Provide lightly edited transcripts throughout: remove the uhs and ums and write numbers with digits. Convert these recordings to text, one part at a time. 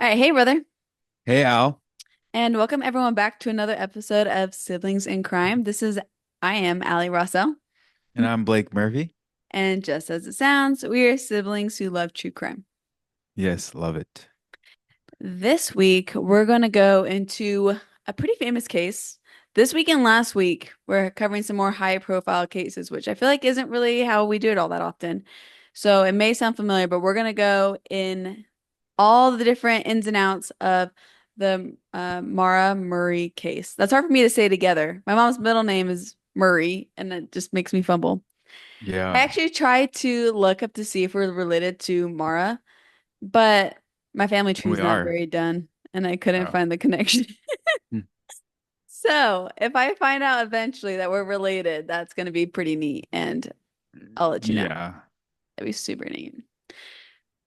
All right, hey brother, Hey Al, and welcome everyone back to another episode of Siblings in Crime. I am Allie Rossell, and I'm Blake Murphy. and just as it sounds, we are siblings who love true crime. Yes, love it. This week, we're going to go into a pretty famous case. This week and last week, we're covering some more high-profile cases, which I feel like isn't really how we do it all that often. So it may sound familiar, but we're going to go in all the different ins and outs of the Maura Murray case. That's hard for me to say together. My mom's middle name is Murray, and it just makes me fumble. I Yeah, actually tried to look up to see if we're related to Mara, but my family tree we is not are. very done, and I couldn't Oh. find the connection. Hmm. So if I find out eventually that we're related, that's going to be pretty neat, and I'll let you know. Yeah. That'd be super neat.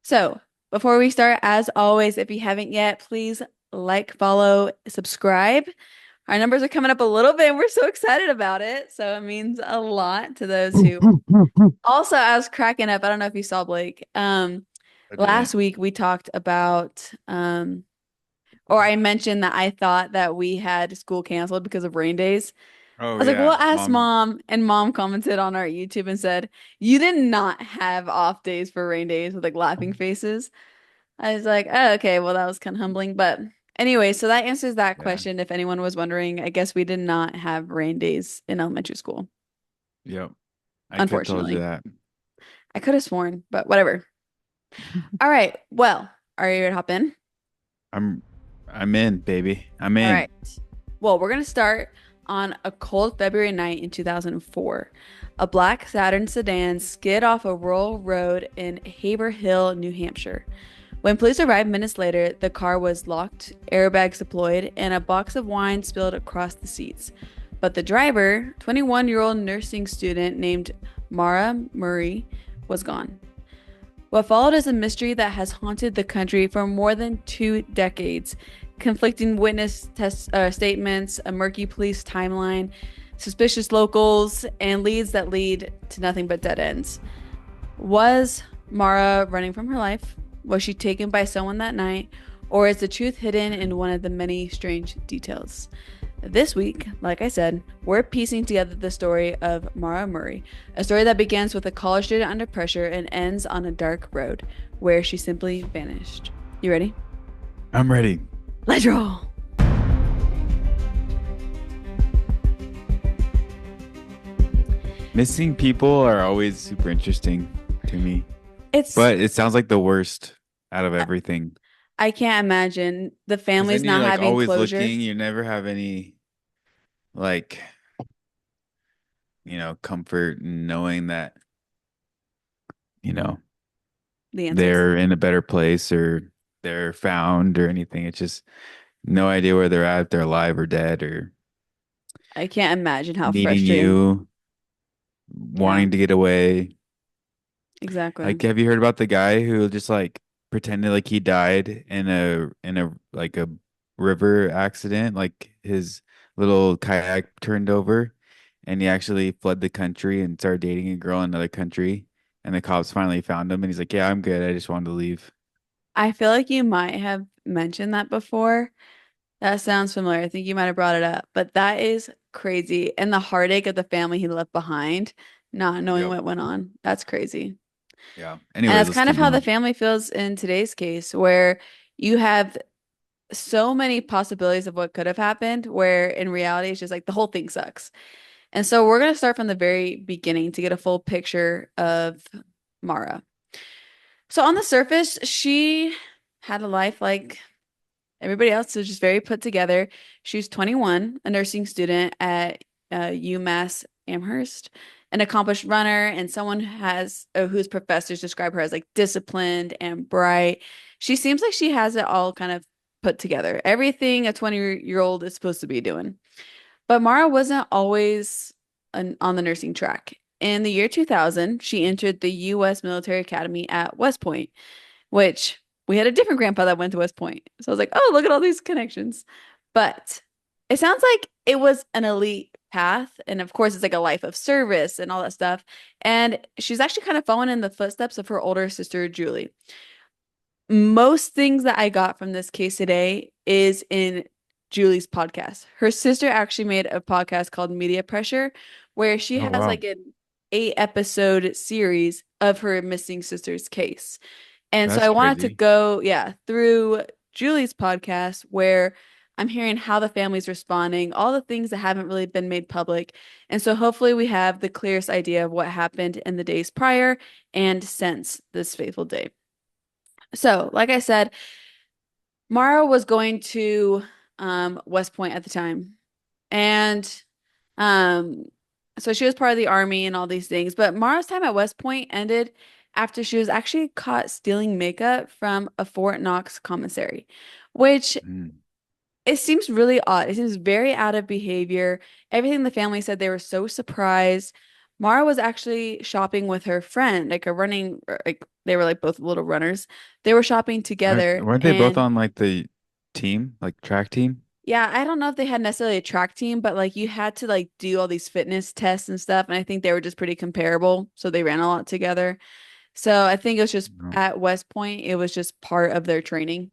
So, before we start, as always, if you haven't yet, please like, follow, subscribe. Our numbers are coming up a little bit, and we're so excited about it. So, it means a lot to those who also, I was cracking up. I don't know if you saw Blake. I Last didn't. week we talked about, or I mentioned that I thought that we had school canceled because of rain days. Oh I was like, we'll yeah, ask mom. mom. And mom commented on our YouTube and said, you did not have off days for rain days with like laughing faces. I was like, oh, okay, well, that was kind of humbling. But anyway, so that answers that Yeah. question. If anyone was wondering, I guess we did not have rain days in elementary school, Yep. I could have told you unfortunately. that. I could have sworn, but whatever. All right. Well, are you ready to hop in? I'm I'm in, baby. I'm All in. right. Well, we're going to start on a cold February night in 2004. A black Saturn sedan skid off a rural road in Haverhill, New Hampshire. When police arrived minutes later, the car was locked, airbags deployed, and a box of wine spilled across the seats. But the driver, 21-year-old nursing student named Maura Murray, was gone. What followed is a mystery that has haunted the country for more than 2 decades. Conflicting statements, a murky police timeline, suspicious locals, and leads that lead to nothing but dead ends. Was Mara running from her life? Was she taken by someone that night? Or is the truth hidden in one of the many strange details? This week, like I said, we're piecing together the story of Maura Murray, a story that begins with a college student under pressure and ends on a dark road where she simply vanished. You ready? I'm ready. Let's roll. Missing people are always super interesting to me, It's, but it sounds like the worst out of everything. I can't imagine the Because families then you're not like having always closure. looking. You never have any like comfort in knowing that you know The answers. they're in a better place or they're found or anything. It's just no idea where they're at, if they're alive or dead or I can't imagine how needing frustrating. you, Yeah, wanting to get away. exactly. Like, have you heard about the guy who just like pretended like he died in a like a river accident? Like his little kayak turned over and he actually fled the country and started dating a girl in another country. And the cops finally found him and he's like, yeah, I'm good. I just wanted to leave. I feel like you might have mentioned that before. That sounds familiar. I think you might have brought it up, but that is crazy. And the heartache of the family he left behind, not knowing Yep. what went on. That's crazy. Yeah. And Anyways, that's let's kind of keep how the going. family feels in today's case, where you have so many possibilities of what could have happened, where in reality, it's just like the whole thing sucks. And so we're going to start from the very beginning to get a full picture of Mara. So on the surface, she had a life like everybody else, was just very put together. She was 21, a nursing student at UMass Amherst, an accomplished runner, and someone whose professors describe her as like disciplined and bright. She seems like she has it all kind of put together. Everything a 20-year-old is supposed to be doing. But Mara wasn't always on the nursing track. In the year 2000, she entered the U.S. Military Academy at West Point, which we had a different grandpa that went to West Point. So I was like, oh, look at all these connections. But it sounds like it was an elite path. And of course, it's like a life of service and all that stuff. And she's actually kind of following in the footsteps of her older sister, Julie. most things that I got from this case today is in Julie's podcast. Her sister actually made a podcast called Media Pressure, where she Oh has wow, like an 8 episode series of her missing sister's case. And so that's I wanted to crazy. go, yeah, through Julie's podcast where I'm hearing how the family's responding, all the things that haven't really been made public. And so hopefully we have the clearest idea of what happened in the days prior and since this fateful day. So, like I said, Mara was going to West Point at the time. And um so she was part of the army and all these things. But Mara's time at West Point ended after she was actually caught stealing makeup from a Fort Knox commissary, which Mm. it seems really odd. It seems very out of behavior. Everything the family said, they were so surprised. Mara was actually shopping with her friend, like a running, like they were like both little runners. They were shopping together, Weren't they both and on like the team, like track team? yeah, I don't know if they had necessarily a track team, but like you had to like do all these fitness tests and stuff, and I think they were just pretty comparable, so they ran a lot together. So I think it was just No. at West Point, it was just part of their training.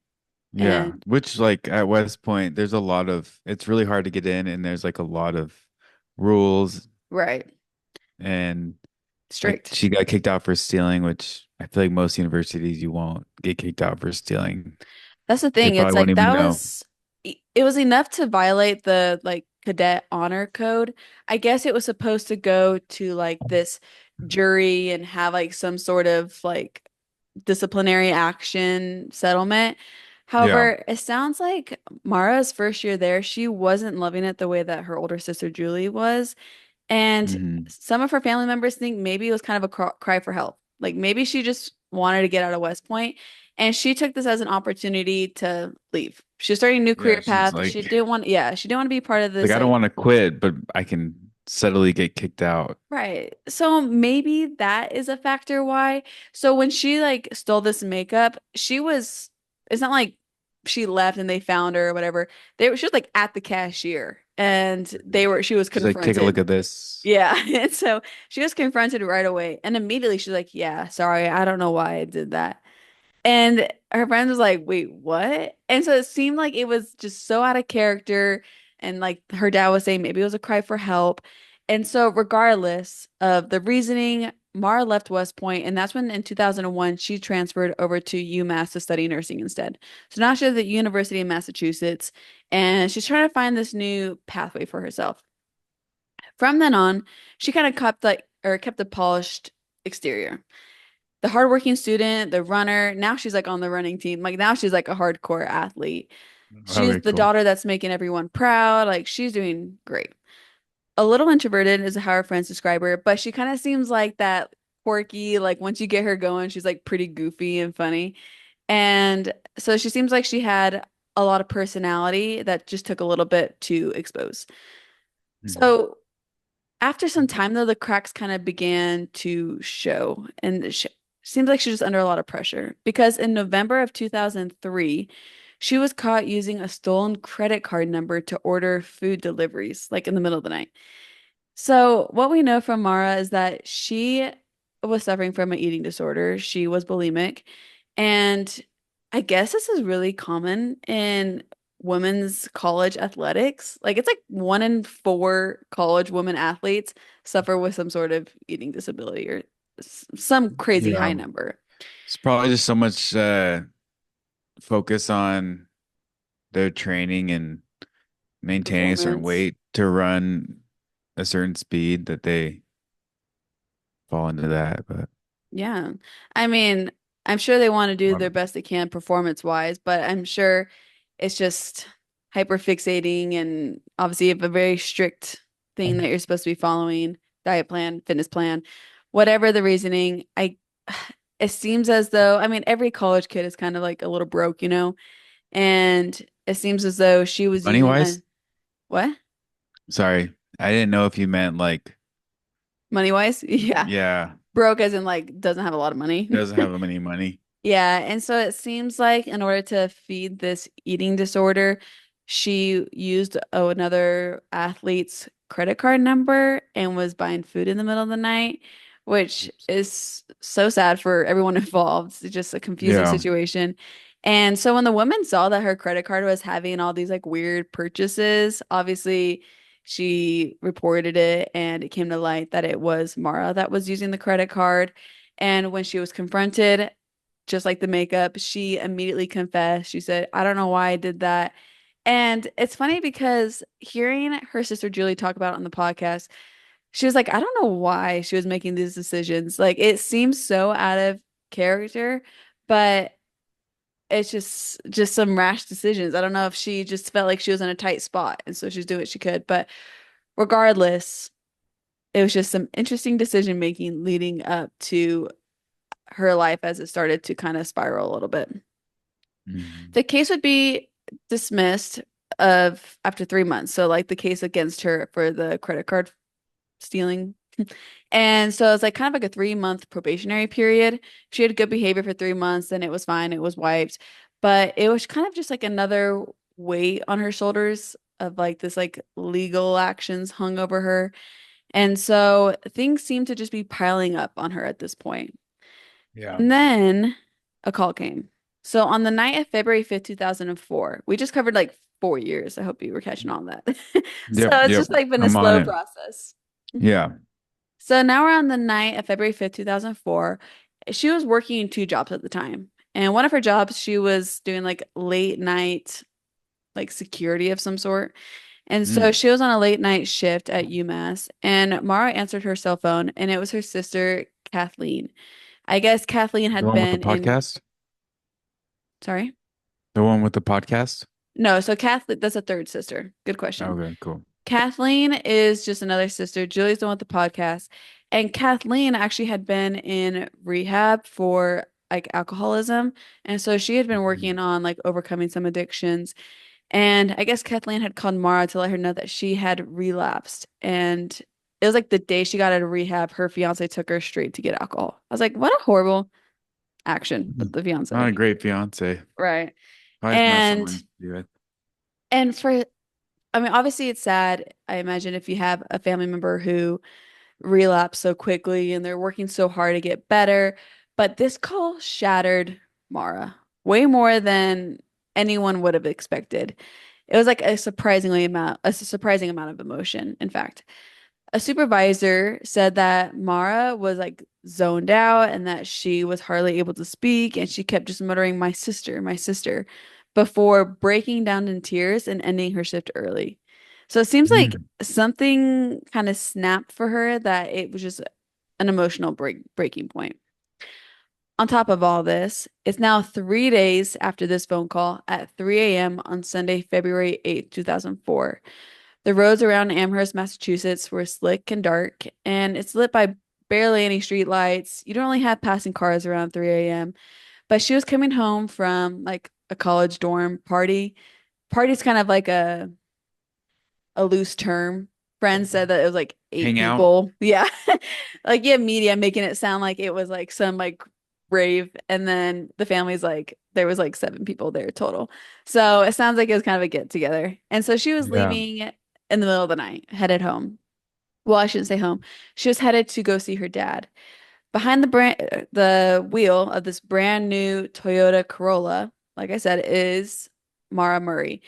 Yeah, And which like at West Point, there's a lot of it's really hard to get in, and there's like a lot of rules, right, and like strict. she got kicked out for stealing, which I feel like most universities you won't get kicked out for stealing. That's the They thing. It's probably won't like even that know. was it was enough to violate the like cadet honor code. I guess it was supposed to go to like this jury and have like some sort of like disciplinary action settlement. Yeah. However, it sounds like Mara's first year there, she wasn't loving it the way that her older sister Julie was. And Hmm. some of her family members think maybe it was kind of a cry for help. Like maybe she just wanted to get out of West Point, and she took this as an opportunity to leave. She was starting a new Yeah, career she's path. She like didn't want, yeah, she didn't want to be part of this I don't like want to quit, but I can subtly get kicked out. right. So maybe that is a factor why. So when she like stole this makeup, she was it's not like she left and they found her or whatever. She was like at the cashier and she was She's like, take a look confronted. at this. Yeah. And so she was confronted right away. And immediately she's like, yeah, sorry, I don't know why I did that. And her friend was like, wait, what? And so it seemed like it was just so out of character. And like her dad was saying, maybe it was a cry for help. And so, regardless of the reasoning, Mara left West Point, and that's when in 2001 she transferred over to UMass to study nursing instead. So now she's at the University of Massachusetts, and she's trying to find this new pathway for herself. From then on, she kind of kept a polished exterior, the hardworking student, the runner. Now she's like on the running team. Like now she's like a hardcore athlete. She's Okay, the cool. daughter that's making everyone proud. Like she's doing great. A little introverted is how her friends describe her, but she kind of seems like that quirky, like once you get her going, she's like pretty goofy and funny. And so she seems like she had a lot of personality that just took a little bit to expose. Mhm. So after some time, though, the cracks kind of began to show, and it seems like she's just under a lot of pressure because in November of 2003, she was caught using a stolen credit card number to order food deliveries, like in the middle of the night. So, what we know from Mara is that she was suffering from an eating disorder. She was bulimic. And I guess this is really common in women's college athletics. Like, it's like 1 in 4 college women athletes suffer with some sort of eating disability or some crazy high Yeah. number. It's probably just so much focus on their training and maintaining a certain Performance. weight to run a certain speed that they fall into that. But Yeah. I mean, I'm sure they want to do their um, best they can performance wise, but I'm sure it's just hyper fixating and obviously you have a very strict thing that you're supposed to be following, diet plan, fitness plan, whatever the reasoning. It seems as though, I mean, every college kid is kind of like a little broke, and it seems as though she was money using a wise, what? sorry, I didn't know if you meant like, Money wise? Yeah. yeah, Broke as in like doesn't have a lot of money. doesn't have any money. Yeah, and so it seems like in order to feed this eating disorder, she used another athlete's credit card number and was buying food in the middle of the night, which is so sad for everyone involved. It's just a confusing Yeah. situation. And so when the woman saw that her credit card was having all these like weird purchases, obviously she reported it and it came to light that it was Mara that was using the credit card. And when she was confronted, just like the makeup, she immediately confessed. She said, I don't know why I did that. And it's funny because hearing her sister Julie talk about it on the podcast, she was like, I don't know why she was making these decisions. Like it seems so out of character, but it's just some rash decisions. I don't know if she just felt like she was in a tight spot and so she's doing what she could. But regardless, it was just some interesting decision making leading up to her life as it started to kind of spiral a little bit. Mhm. The case would be dismissed of after 3 months. So like the case against her for the credit card stealing. And so it's like kind of like a 3 month probationary period. She had good behavior for 3 months, then it was fine, it was wiped. But it was kind of just like another weight on her shoulders of like this like legal actions hung over her. And so things seem to just be piling up on her at this point. Yeah. And then a call came. So on the night of February 5th, 2004, we just covered like 4 years. I hope you were catching all that. So Yep. it's Yep. just like been a I'm on slow it. process. Yeah. So now we're on the night of February 5th, 2004. She was working two jobs at the time. And one of her jobs, she was doing like late night, like security of some sort. And so Mm. she was on a late night shift at UMass, and Mara answered her cell phone, and it was her sister, Kathleen. I guess Kathleen The had one with the been in, podcast? sorry? The one with the podcast? No, so Kathleen, that's a third sister. Good question. Okay, cool. Kathleen is just another sister. Julie's the one with the podcast. And Kathleen actually had been in rehab for like alcoholism. And so she had been Mhm. working on like overcoming some addictions. And I guess Kathleen had called Mara to let her know that she had relapsed. And it was like the day she got out of rehab, her fiance took her straight to get alcohol. I was like, what a horrible action of Mhm. the Not a fiance. great fiance. Right. Probably not And someone to do it. and for I mean, obviously it's sad. I imagine if you have a family member who relapse so quickly and they're working so hard to get better. But this call shattered Mara way more than anyone would have expected. It was like a surprising amount of emotion, in fact. A supervisor said that Mara was like zoned out and that she was hardly able to speak and she kept just muttering, my sister, before breaking down in tears and ending her shift early. So it seems like Mm. something kind of snapped for her that it was just an emotional breaking point. On top of all this, it's now 3 days after this phone call at 3 a.m. on Sunday, February 8th, 2004. The roads around Amherst, Massachusetts were slick and dark, and it's lit by barely any street lights. You don't really have passing cars around 3 a.m. But she was coming home from like a college dorm party. Party's kind of like a loose term. Friends said that it was like eight Hang out. people. Yeah. Like yeah, media making it sound like it was like some like rave. And then the family's like there was like 7 people there total. So it sounds like it was kind of a get together. And so she was Yeah. leaving in the middle of the night, headed home. Well, I shouldn't say home. She was headed to go see her dad. Behind the wheel of this brand new Toyota Corolla, like I said, is Maura Murray.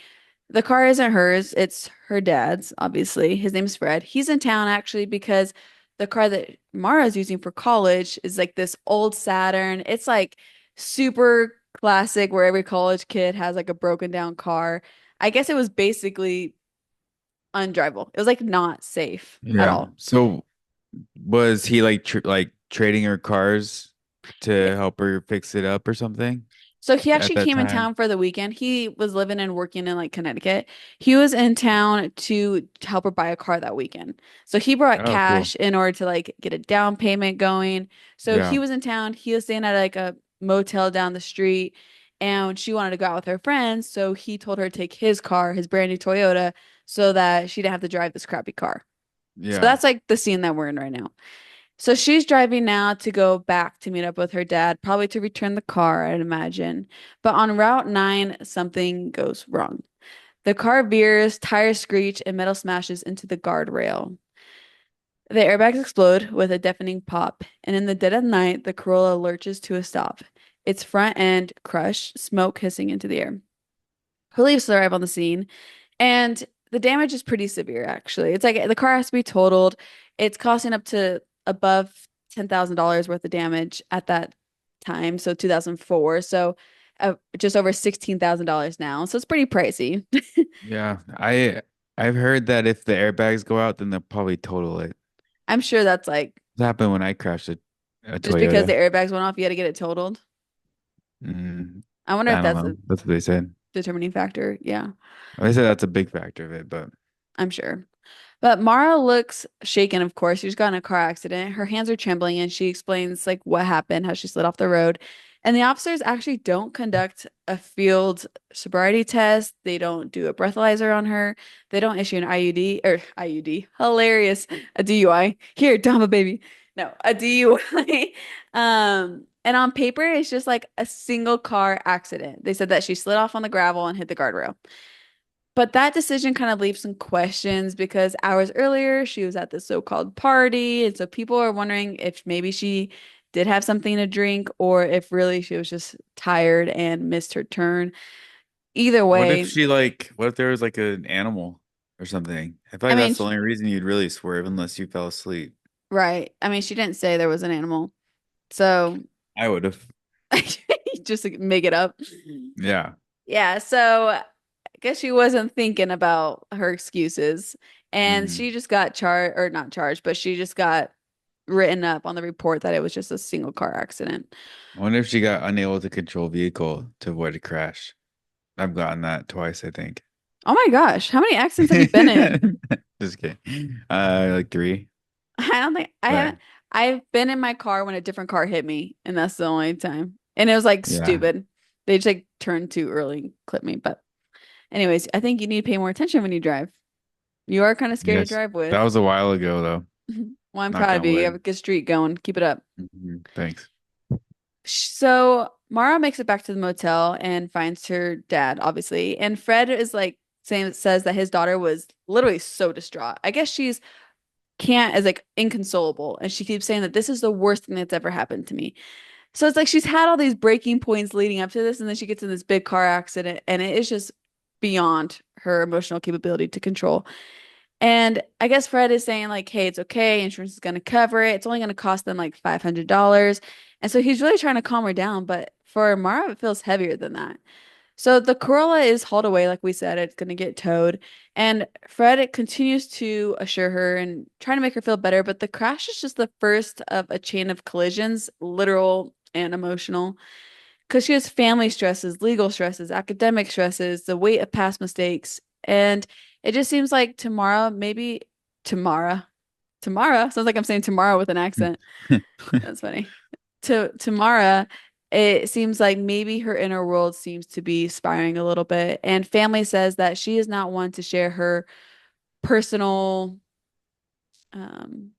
The car isn't hers, it's her dad's, obviously. His name's Fred. He's in town actually because the car that Mara's using for college is like this old Saturn. It's like super classic where every college kid has like a broken down car. I guess it was basically undrivable. It was like not safe at Yeah. all. So was he like like trading her cars to help her fix it up or something So he at actually that came in time? town for the weekend. He was living and working in like Connecticut. He was in town to help her buy a car that weekend. So he brought Oh, cool. cash in order to like get a down payment going. So he Yeah. was in town. He was staying at like a motel down the street and she wanted to go out with her friends. So he told her to take his car, his brand new Toyota, so that she didn't have to drive this crappy car. So Yeah. that's like the scene that we're in right now. So she's driving now to go back to meet up with her dad, probably to return the car, I'd imagine. But on Route 9, something goes wrong. The car veers, tires screech, and metal smashes into the guardrail. The airbags explode with a deafening pop, and in the dead of night, the Corolla lurches to a stop. Its front end crushed, smoke hissing into the air. Police arrive on the scene, and the damage is pretty severe, actually. It's like the car has to be totaled. It's costing up to above $10,000 worth of damage at that time, so 2004. So just over $16,000 now. So it's pretty pricey. Yeah, I've heard that if the airbags go out, then they'll probably total it. I'm sure that's like It happened when I crashed a just because the Toyota. airbags went off, you had to get it totaled. Mm, I wonder if I don't that's know. a That's what they said. determining factor. Yeah, They said that's a big factor of it, but I'm sure. But Mara looks shaken, of course. She's got in a car accident. Her hands are trembling, and she explains like what happened, how she slid off the road. And the officers actually don't conduct a field sobriety test. They don't do a breathalyzer on her. They don't issue an IUD or IUD. Hilarious. A DUI. Here, dump baby. No, a DUI. And on paper, it's just like a single car accident. They said that she slid off on the gravel and hit the guardrail. But that decision kind of leaves some questions because hours earlier she was at the so-called party. And so people are wondering if maybe she did have something to drink or if really she was just tired and missed her turn. Either way, what if there was like an animal or something? I feel I like mean, that's the only reason you'd really swerve unless you fell asleep. right. I mean, she didn't say there was an animal. So I would have. just like, make it up. Yeah. Yeah. So I guess she wasn't thinking about her excuses. And Mm. she just got charged, or not charged, but she just got written up on the report that it was just a single car accident. I wonder if she got unable to control vehicle to avoid a crash. I've gotten that twice, I think. Oh my gosh, how many accidents have you been in? Just kidding. Like three. I don't think I But haven't. I've been in my car when a different car hit me, and that's the only time. And it was like yeah. stupid. They just like turned too early and clipped me. But anyways, I think you need to pay more attention when you drive. You are kind of scary to Yes. drive That with. was a while ago though. Well, I'm Knock proud of on you. You have a wood. good streak going. Keep it up. Thanks. So Mara makes it back to the motel and finds her dad, obviously. And Fred is like says that his daughter was literally so distraught. I guess she's can't is like inconsolable, and she keeps saying that this is the worst thing that's ever happened to me. So it's like she's had all these breaking points leading up to this, and then she gets in this big car accident, and it is just beyond her emotional capability to control. And I guess Fred is saying like, hey, it's okay. Insurance is going to cover it. It's only going to cost them like $500. And so he's really trying to calm her down. But for Mara, it feels heavier than that. So the Corolla is hauled away, like we said, it's going to get towed. And Fred continues to assure her and trying to make her feel better. But the crash is just the first of a chain of collisions, literal and emotional. Because she has family stresses, legal stresses, academic stresses, the weight of past mistakes. And it just seems like tomorrow, maybe tomorrow, tomorrow sounds like I'm saying tomorrow with an accent. That's funny. To Tamara, it seems like maybe her inner world seems to be spiraling a little bit. And family says that she is not one to share her personal um,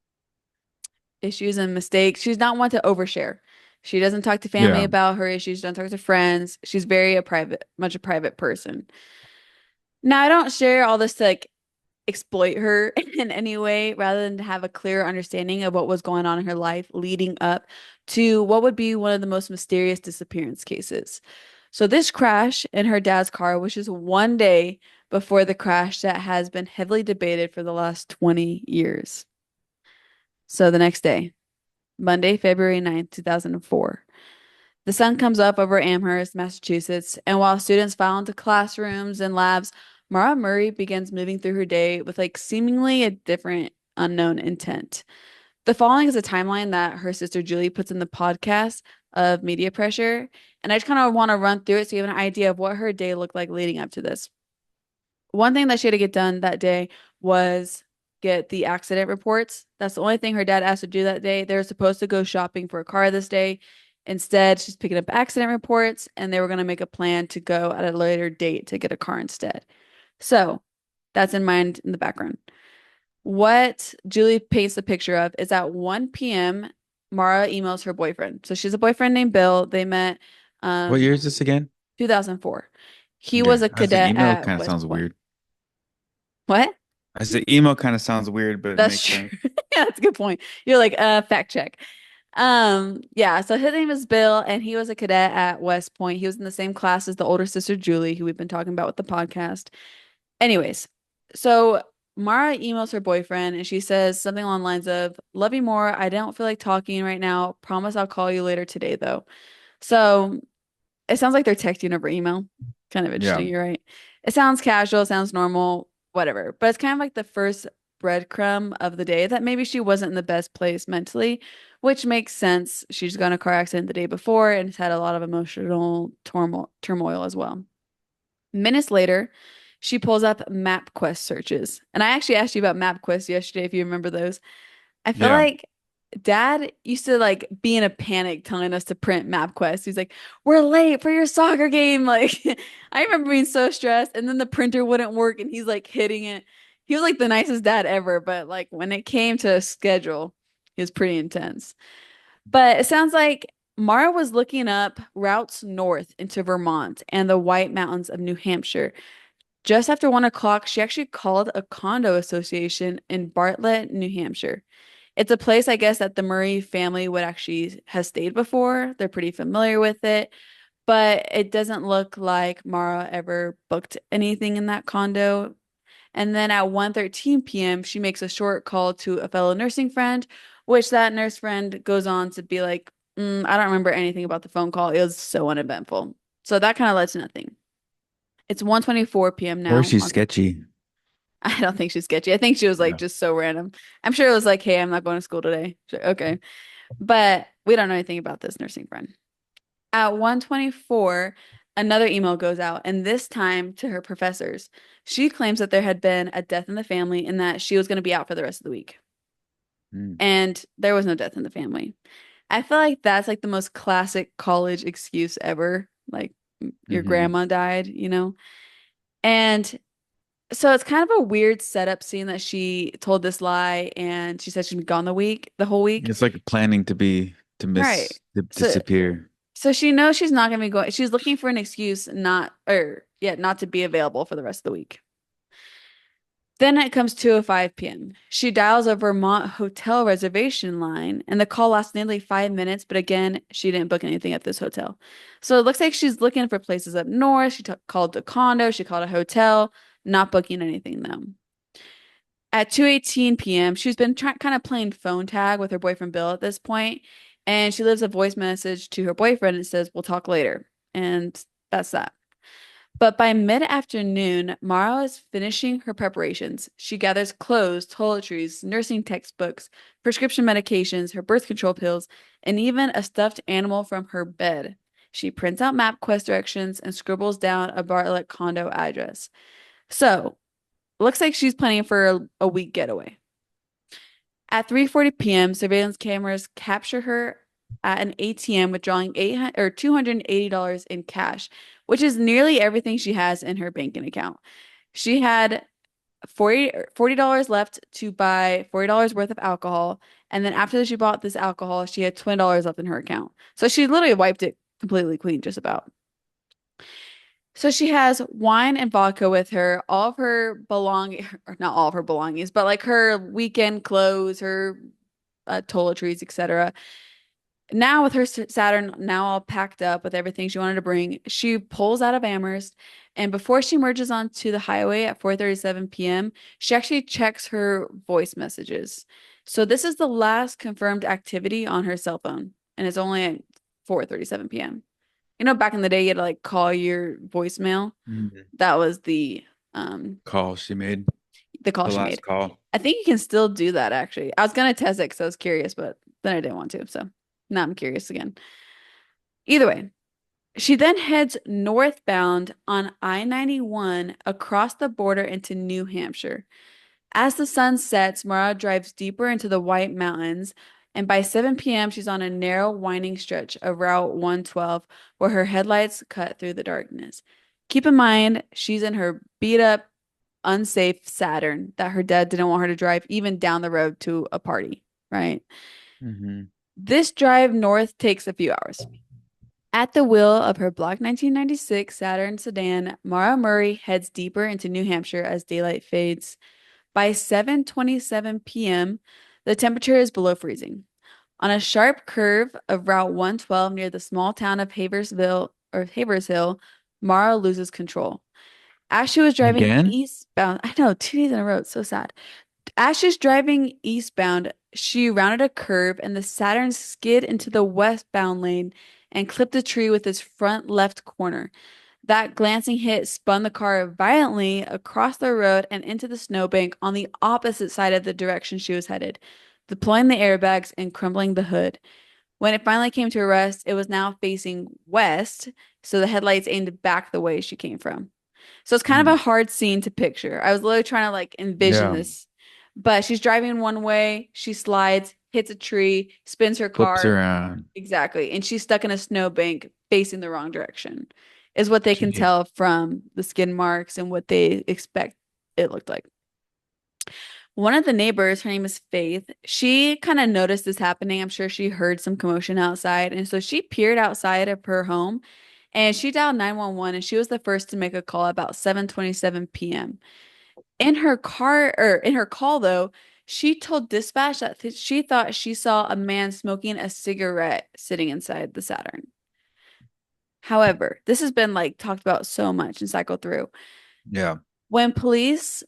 issues and mistakes. She's not one to overshare. She doesn't talk to family Yeah. about her issues, doesn't talk to friends. She's very a private, much a private person. Now, I don't share all this to like exploit her in any way rather than to have a clear understanding of what was going on in her life leading up to what would be one of the most mysterious disappearance cases. So this crash in her dad's car was just one day before the crash that has been heavily debated for the last 20 years. So the next day, Monday, February 9th, 2004. The sun comes up over Amherst, Massachusetts, and while students file into classrooms and labs, Maura Murray begins moving through her day with like seemingly a different unknown intent. The following is a timeline that her sister Julie puts in the podcast of media pressure, and I just kind of want to run through it so you have an idea of what her day looked like leading up to this. One thing that she had to get done that day was get the accident reports. That's the only thing her dad asked her to do that day. They were supposed to go shopping for a car this day. Instead, she's picking up accident reports, and they were going to make a plan to go at a later date to get a car instead. So that's in mind in the background. What Julie paints the picture of is at 1 p.m., Mara emails her boyfriend. So she has a boyfriend named Bill. They met What um year is this again? 2004. He Okay. was a As an cadet email at kind of West sounds Point. weird. What? I said emo kind of sounds weird, but it That's makes true. sense. Yeah, that's a good point. You're like, fact check. Yeah, so his name is Bill, and he was a cadet at West Point. He was in the same class as the older sister Julie, who we've been talking about with the podcast. Anyways, so Mara emails her boyfriend and she says something along the lines of, Love you more. I don't feel like talking right now. Promise I'll call you later today, though. So it sounds like they're texting over email. Kind of Yeah. interesting, you're right. It sounds casual, it sounds normal, whatever. But it's kind of like the first breadcrumb of the day that maybe she wasn't in the best place mentally, which makes sense. She just got in a car accident the day before and has had a lot of emotional turmoil as well. Minutes later, she pulls up MapQuest searches. And I actually asked you about MapQuest yesterday, if you remember those. I feel Yeah. like Dad used to like be in a panic telling us to print MapQuest. He's like, "We're late for your soccer game." Like, I remember being so stressed, and then the printer wouldn't work, and he's like hitting it. He was like the nicest dad ever, but like when it came to a schedule, he was pretty intense. But it sounds like Mara was looking up routes north into Vermont and the White Mountains of New Hampshire. Just after 1 o'clock, she actually called a condo association in Bartlett, New Hampshire. It's a place, I guess, that the Murray family would actually have stayed before. They're pretty familiar with it, but it doesn't look like Mara ever booked anything in that condo. And then at 1:13 p.m., she makes a short call to a fellow nursing friend, which that nurse friend goes on to be like, I don't remember anything about the phone call. It was so uneventful. So that kind of led to nothing. It's 1:24 p.m. Or now she's on sketchy. I don't think she's sketchy. I think she was like Yeah. just so random. I'm sure it was like, hey, I'm not going to school today. She's like, okay. But we don't know anything about this nursing friend. At 1:24, another email goes out, and this time to her professors. She claims that there had been a death in the family and that she was going to be out for the rest of the week. Mm. And there was no death in the family. I feel like that's like the most classic college excuse ever. Like your Hmm. grandma died, you know? And so it's kind of a weird setup scene that she told this lie and she said she'd be gone the whole week. It's like planning Right. to So disappear. so she knows she's not gonna be going. She's looking for an excuse not to be available for the rest of the week. Then it comes 2:05 p.m. She dials a Vermont hotel reservation line and the call lasts nearly 5 minutes, but again, she didn't book anything at this hotel. So it looks like she's looking for places up north. Called a condo, she called a hotel, not booking anything though. At 2:18 p.m., she's been kind of playing phone tag with her boyfriend Bill at this point, and she leaves a voice message to her boyfriend and says, "We'll talk later." And that's that. But by mid-afternoon, Mara is finishing her preparations. She gathers clothes, toiletries, nursing textbooks, prescription medications, her birth control pills, and even a stuffed animal from her bed. She prints out MapQuest directions and scribbles down a Bartlett condo address. So, looks like she's planning for a week getaway. At 3:40 p.m., surveillance cameras capture her at an ATM withdrawing 800 or $280 in cash, which is nearly everything she has in her banking account. She had $40 left to buy $40 worth of alcohol, and then after she bought this alcohol, she had $20 left in her account. So she literally wiped it completely clean, just about. So she has wine and vodka with her, all of her or not all of her belongings, but like her weekend clothes, her toiletries, etc. Now with her Saturn now all packed up with everything she wanted to bring, she pulls out of Amherst, and before she merges onto the highway at 4:37 p.m., she actually checks her voice messages. So this is the last confirmed activity on her cell phone, and it's only at 4:37 p.m. You know, back in the day, you had to like call your voicemail. Mhm. That was um Call she made. the call The she last made. call. I think you can still do that actually. I was gonna test it because I was curious, but then I didn't want to. So now I'm curious again. Either way, she then heads northbound on I-91 across the border into New Hampshire. As the sun sets, Mara drives deeper into the White Mountains, and by 7 p.m., she's on a narrow, winding stretch of Route 112 where her headlights cut through the darkness. Keep in mind, she's in her beat up, unsafe Saturn that her dad didn't want her to drive even down the road to a party, right? Hmm. This drive north takes a few hours. At the wheel of her black 1996 Saturn sedan, Maura Murray heads deeper into New Hampshire as daylight fades. By 7:27 p.m., the temperature is below freezing. On a sharp curve of Route 112 near the small town of Haversville, Mara loses control. As she was driving Again? eastbound, I know, 2 days in a row, it's so sad. As she's driving eastbound, she rounded a curve and the Saturn skid into the westbound lane and clipped a tree with its front left corner. That glancing hit spun the car violently across the road and into the snowbank on the opposite side of the direction she was headed, deploying the airbags and crumbling the hood. When it finally came to a rest, it was now facing west, so the headlights aimed back the way she came from. So it's kind of Hmm. a hard scene to picture. I was literally trying to like envision Yeah. this, but she's driving one way, she slides, hits a tree, spins her Flips car. around. Exactly. And she's stuck in a snowbank facing the wrong direction, is what they can Gee. tell from the skin marks and what they expect it looked like. One of the neighbors, her name is Faith, she kind of noticed this happening. I'm sure she heard some commotion outside. And so she peered outside of her home and she dialed 911 and she was the first to make a call about 7:27 p.m. In her call though, she told dispatch that she thought she saw a man smoking a cigarette sitting inside the Saturn. However, this has been like talked about so much and cycled through. Yeah. When police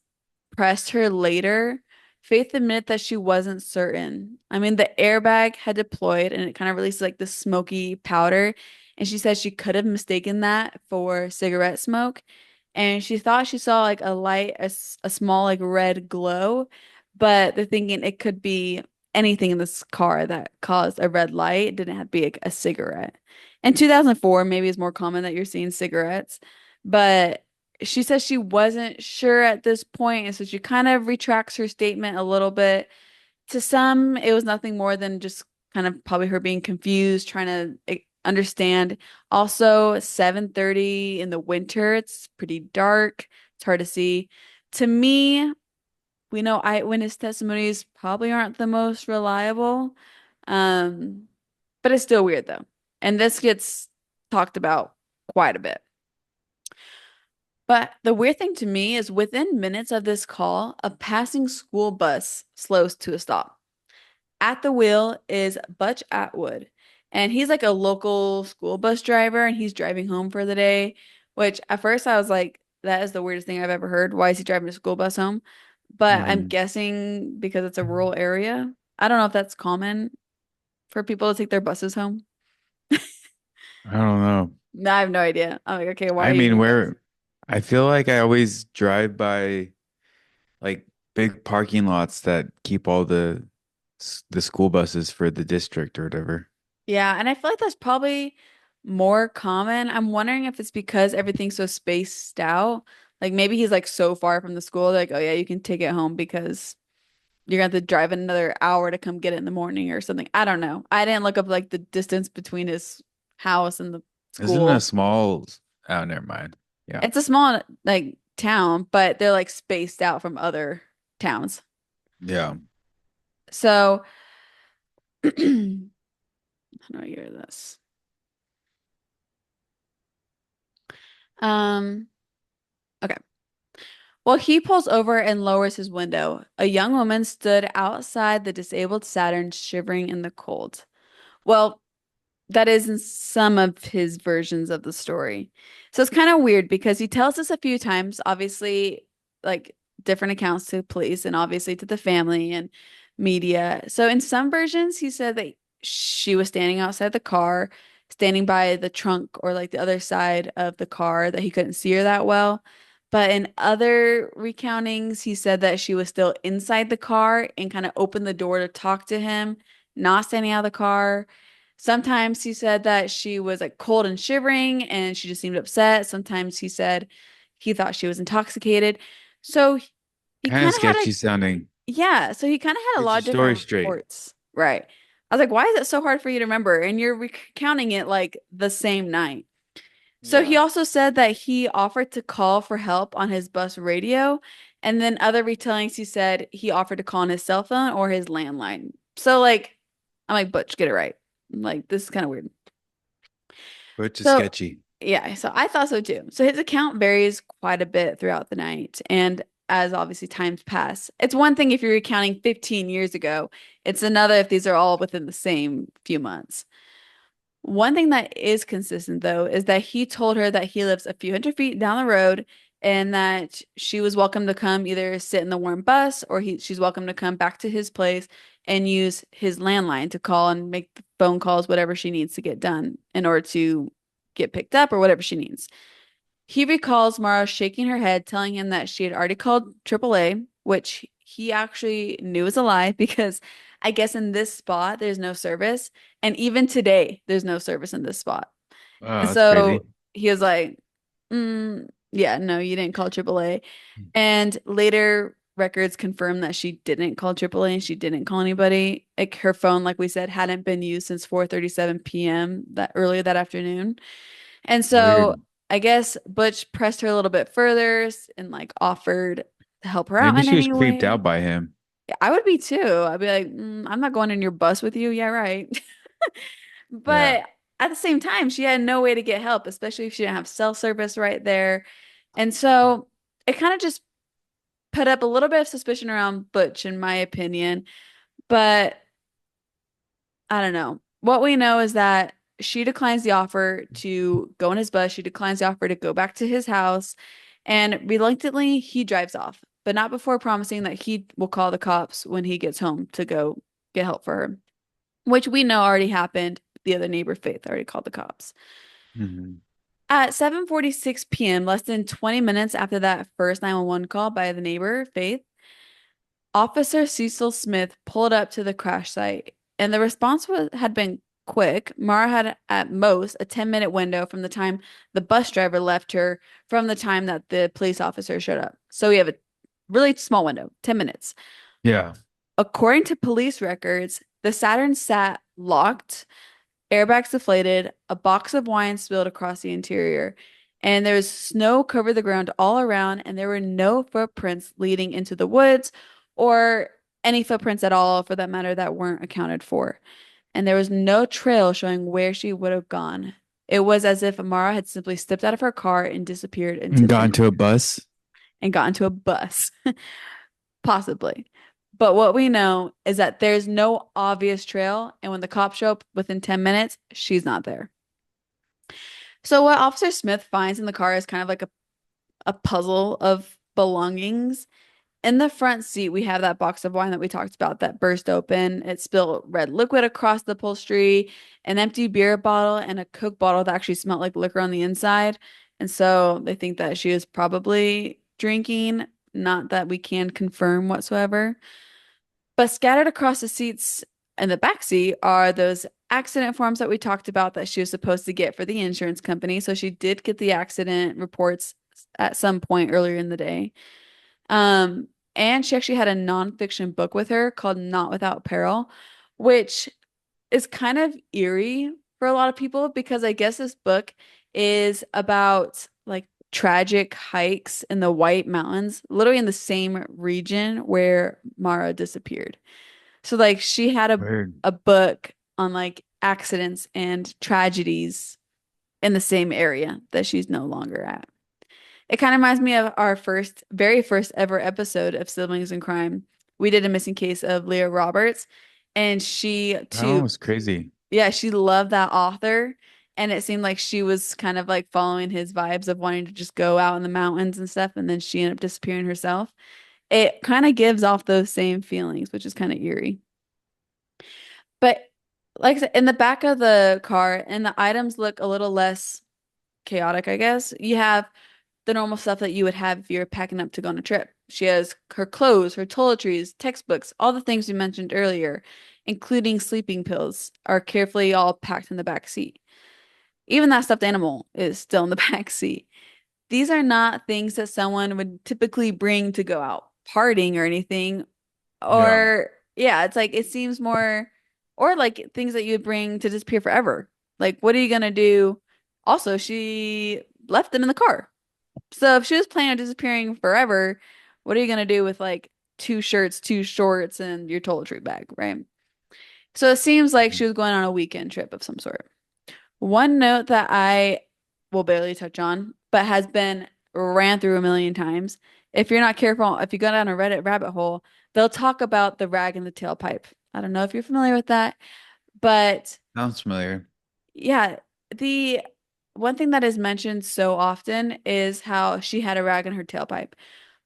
pressed her later, Faith admitted that she wasn't certain. I mean, the airbag had deployed and it kind of released like the smoky powder. And she said she could have mistaken that for cigarette smoke. And she thought she saw like a light, a small like red glow, but they're thinking it could be anything in this car that caused a red light. It didn't have to be like a cigarette. In 2004, maybe it's more common that you're seeing cigarettes, but she says she wasn't sure at this point, and so she kind of retracts her statement a little bit. To some, it was nothing more than just kind of probably her being confused, trying to understand. Also, 7:30 in the winter, it's pretty dark. It's hard to see. To me, we know eyewitness testimonies probably aren't the most reliable. Um, but it's still weird though. And this gets talked about quite a bit. But the weird thing to me is within minutes of this call, a passing school bus slows to a stop. At the wheel is Butch Atwood, and he's like a local school bus driver and he's driving home for the day, which at first I was like, that is the weirdest thing I've ever heard. Why is he driving a school bus home? But I'm Hmm. guessing because it's a rural area. I don't know if that's common for people to take their buses home. I don't know. No, I have no idea. I'm like, okay, why are I you mean, doing this? where I feel like I always drive by like big parking lots that keep all the school buses for the district or whatever. Yeah, and I feel like that's probably more common. I'm wondering if it's because everything's so spaced out. Like maybe he's like so far from the school, they're like, oh yeah, you can take it home because you're gonna have to drive another hour to come get it in the morning or something. I don't know. I didn't look up like the distance between his house and the Isn't it a school. small? Oh, never mind. Yeah. It's a small like town, but they're like spaced out from other towns. Yeah. So how do I get rid of this? Um, okay. Well, he pulls over and lowers his window. A young woman stood outside the disabled Saturn, shivering in the cold. Well, that is in some of his versions of the story. So it's kind of weird because he tells us a few times, obviously, like different accounts to police and obviously to the family and media. So in some versions, he said that she was standing outside the car, standing by the trunk or like the other side of the car, that he couldn't see her that well. But in other recountings, he said that she was still inside the car and kind of opened the door to talk to him, not standing out of the car. Sometimes he said that she was like cold and shivering and she just seemed upset. Sometimes he said he thought she was intoxicated. So he Kind of kind of had sketchy like, sounding. yeah, so he kind of had a Get lot your of story different straight. reports. Right. I was like, why is it so hard for you to remember? And you're recounting it like the same night. So he Yeah. also said that he offered to call for help on his bus radio. And then other retellings, he said he offered to call on his cell phone or his landline. So like, I'm like, Butch, get it right. I'm like, this is kind of weird. Which is So sketchy. yeah, so I thought so too. So his account varies quite a bit throughout the night. And as obviously times pass. It's one thing if you're recounting 15 years ago, it's another if these are all within the same few months. One thing that is consistent, though, is that he told her that he lives a few hundred feet down the road and that she was welcome to come either sit in the warm bus or she's welcome to come back to his place and use his landline to call and make the phone calls, whatever she needs to get done in order to get picked up or whatever she needs. He recalls Mara shaking her head, telling him that she had already called AAA, which he actually knew was a lie because I guess in this spot there's no service. And even today, there's no service in this spot. Oh, And that's crazy. so he was like, yeah, no, you didn't call AAA. And later records confirmed that she didn't call AAA and she didn't call anybody. Like her phone, like we said, hadn't been used since 4:37 p.m. that earlier that afternoon. And so Weird. I guess Butch pressed her a little bit further and like offered to help her out Maybe in she was any creeped way. out by him. I would be too. I'd be like, I'm not going in your bus with you. Yeah, right. Yeah. But at the same time, she had no way to get help, especially if she didn't have cell service right there. And so it kind of just put up a little bit of suspicion around Butch, in my opinion. But I don't know. What we know is that she declines the offer to go in his bus. She declines the offer to go back to his house. And reluctantly, he drives off, but not before promising that he will call the cops when he gets home to go get help for her, which we know already happened. The other neighbor, Faith, already called the cops. Hmm. At 7:46 p.m., less than 20 minutes after that first 911 call by the neighbor, Faith, Officer Cecil Smith pulled up to the crash site, and the response had been quick. Mara had at most a 10-minute window from the time the bus driver left her from the time that the police officer showed up. So we have a really small window, 10 minutes. Yeah. According to police records, the Saturn sat locked, airbags deflated, a box of wine spilled across the interior, and there was snow covered the ground all around, and there were no footprints leading into the woods or any footprints at all, for that matter, that weren't accounted for. And there was no trail showing where she would have gone. It was as if Amara had simply stepped out of her car and disappeared into And got thin into a air bus. and got into a bus, possibly. But what we know is that there's no obvious trail, and when the cops show up within 10 minutes, she's not there. So what Officer Smith finds in the car is kind of like a puzzle of belongings. In the front seat, we have that box of wine that we talked about that burst open. It spilled red liquid across the upholstery, an empty beer bottle, and a Coke bottle that actually smelled like liquor on the inside. And so they think that she was probably drinking, not that we can confirm whatsoever. But scattered across the seats in the back seat are those accident forms that we talked about that she was supposed to get for the insurance company. So she did get the accident reports at some point earlier in the day. Um, and she actually had a nonfiction book with her called Not Without Peril, which is kind of eerie for a lot of people because I guess this book is about like tragic hikes in the White Mountains, literally in the same region where Mara disappeared. So like she had Weird. a book on like accidents and tragedies in the same area that she's no longer at. It kind of reminds me of our very first ever episode of Siblings in Crime. We did a missing case of Leah Roberts, and she Oh, too, it's crazy. yeah, she loved that author. And it seemed like she was kind of like following his vibes of wanting to just go out in the mountains and stuff. And then she ended up disappearing herself. It kind of gives off those same feelings, which is kind of eerie. But like I said, in the back of the car, and the items look a little less chaotic, I guess. You have the normal stuff that you would have if you're packing up to go on a trip. She has her clothes, her toiletries, textbooks, all the things we mentioned earlier, including sleeping pills, are carefully all packed in the back seat. Even that stuffed animal is still in the back seat. These are not things that someone would typically bring to go out partying or anything. Yeah. Or, yeah, it's like it seems more, or like things that you would bring to disappear forever. Like, what are you gonna do? Also, she left them in the car. So if she was planning on disappearing forever, what are you gonna do with like two shirts, two shorts, and your toiletry bag, right? So it seems like she was going on a weekend trip of some sort. One note that I will barely touch on, but has been ran through a million times. If you're not careful, if you go down a Reddit rabbit hole, they'll talk about the rag in the tailpipe. I don't know if you're familiar with that, but Sounds familiar. yeah, the one thing that is mentioned so often is how she had a rag in her tailpipe.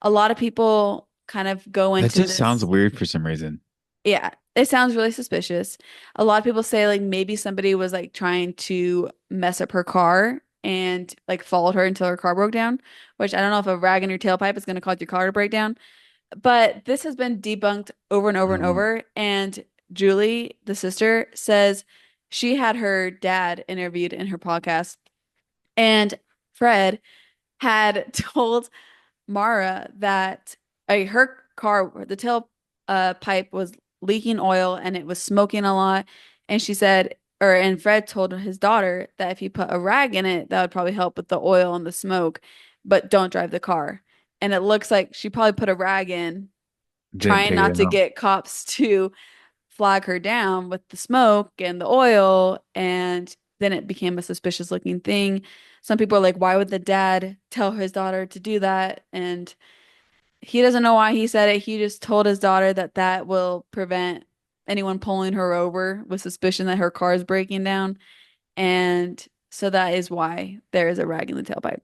A lot of people kind of go That into just sounds this. weird for some reason. Yeah, it sounds really suspicious. A lot of people say like maybe somebody was like trying to mess up her car and like followed her until her car broke down, which I don't know if a rag in your tailpipe is going to cause your car to break down. But this has been debunked over and over and Oh, over. And Julie, the sister, says she had her dad interviewed in her podcast, and Fred had told Mara that her car, the tail pipe was leaking oil and it was smoking a lot. And she said, and Fred told his daughter that if he put a rag in it, that would probably help with the oil and the smoke, but don't drive the car. And it looks like she probably put a rag in, didn't trying take not it to out. get cops to flag her down with the smoke and the oil. And then it became a suspicious looking thing. Some people are like, why would the dad tell his daughter to do that? And he doesn't know why he said it. He just told his daughter that that will prevent anyone pulling her over with suspicion that her car is breaking down. And so that is why there is a rag in the tailpipe.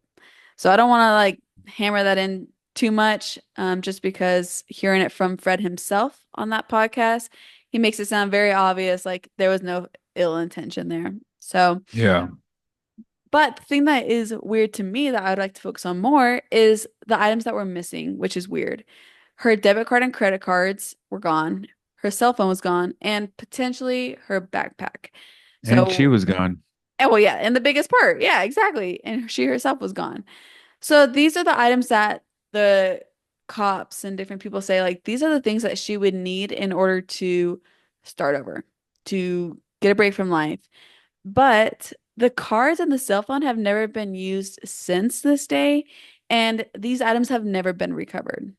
So I don't want to like hammer that in too much, just because hearing it from Fred himself on that podcast, he makes it sound very obvious like there was no ill intention there. So Yeah. but the thing that is weird to me that I would like to focus on more is the items that were missing, which is weird. Her debit card and credit cards were gone. Her cell phone was gone, and potentially her backpack. And she So, was gone. and well, yeah, and the biggest part, yeah, exactly. And she herself was gone. So these are the items that the cops and different people say, like, these are the things that she would need in order to start over, to get a break from life. But the cards and the cell phone have never been used since this day, and these items have never been recovered.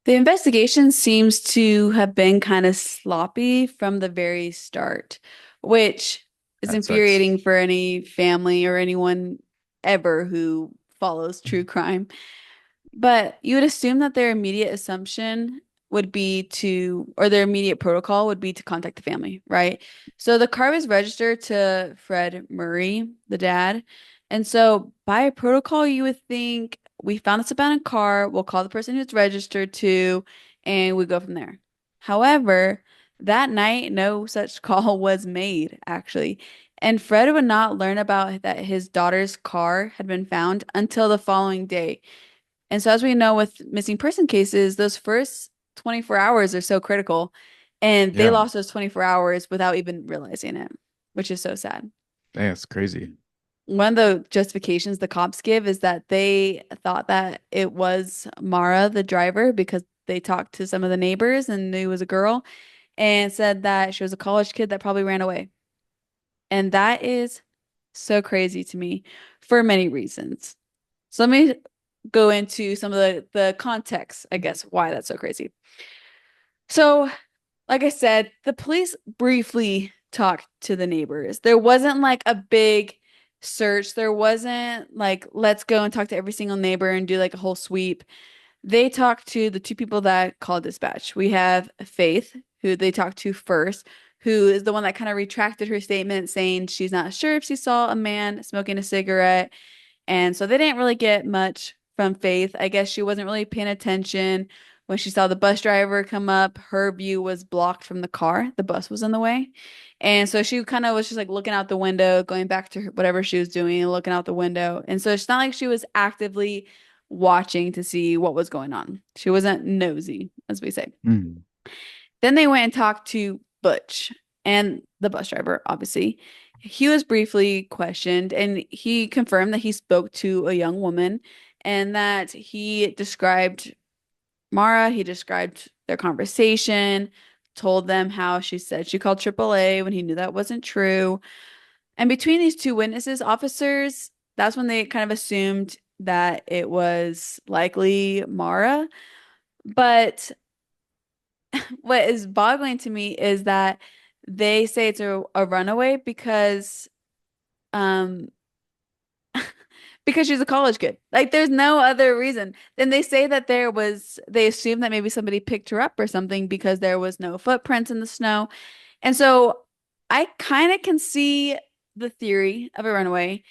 The investigation seems to have been kind of sloppy from the very start, which is That sucks. infuriating for any family or anyone ever who follows true crime. But you would assume that their immediate assumption would be to, or their immediate protocol would be to contact the family, right? So the car was registered to Fred Murray, the dad. And so by protocol, you would think we found this abandoned car, we'll call the person who it's registered to, and we go from there. However, that night, no such call was made, actually. And Fred would not learn about that his daughter's car had been found until the following day. And so, as we know with missing person cases, those first 24 hours are so critical. And they Yeah. lost those 24 hours without even realizing it, which is so sad. That's crazy. One of the justifications the cops give is that they thought that it was Mara, the driver, because they talked to some of the neighbors and knew it was a girl and said that she was a college kid that probably ran away. And that is so crazy to me for many reasons. So let me go into some of the context, I guess, why that's so crazy. So, like I said, the police briefly talked to the neighbors. There wasn't like a big search. There wasn't like, let's go and talk to every single neighbor and do like a whole sweep. They talked to the two people that called dispatch. We have Faith, who they talked to first, who is the one that kind of retracted her statement saying she's not sure if she saw a man smoking a cigarette. And so they didn't really get much from Faith. I guess she wasn't really paying attention. When she saw the bus driver come up, her view was blocked from the car. The bus was in the way. And so she kind of was just like looking out the window, going back to whatever she was doing, looking out the window. And so it's not like she was actively watching to see what was going on. She wasn't nosy, as we say. Mm. Then they went and talked to Butch and the bus driver, obviously. He was briefly questioned and he confirmed that he spoke to a young woman and that he described Mara, he described their conversation, told them how she said she called AAA when he knew that wasn't true. And between these two witnesses, officers, that's when they kind of assumed that it was likely Mara. But what is boggling to me is that they say it's a runaway um because she's a college kid. Like there's no other reason. Then they say that they assume that maybe somebody picked her up or something because there was no footprints in the snow. And so I kind of can see the theory of a runaway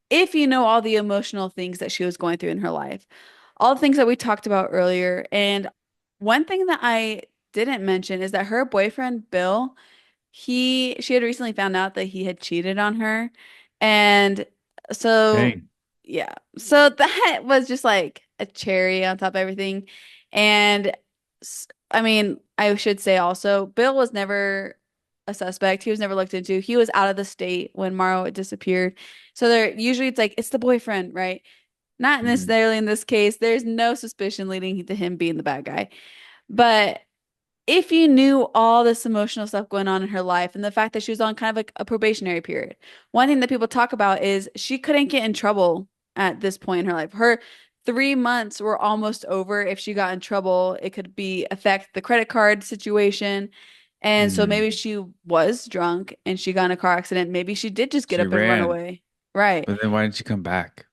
if you know all the emotional things that she was going through in her life, all the things that we talked about earlier. And one thing that I didn't mention is that her boyfriend, Bill, she had recently found out that he had cheated on her. And so, Dang. yeah. So that was just like a cherry on top of everything. And I mean, I should say also, Bill was never a suspect. He was never looked into. He was out of the state when Mauro disappeared. So there usually it's like it's the boyfriend, right? Not Mhm. necessarily in this case. There's no suspicion leading to him being the bad guy. But if you knew all this emotional stuff going on in her life and the fact that she was on kind of like a probationary period, one thing that people talk about is she couldn't get in trouble at this point in her life. Her 3 months were almost over. If she got in trouble, it could be affect the credit card situation. And so Mm. maybe she was drunk and she got in a car accident. Maybe she did just get She up and run ran, away. Right. but then why didn't she come back?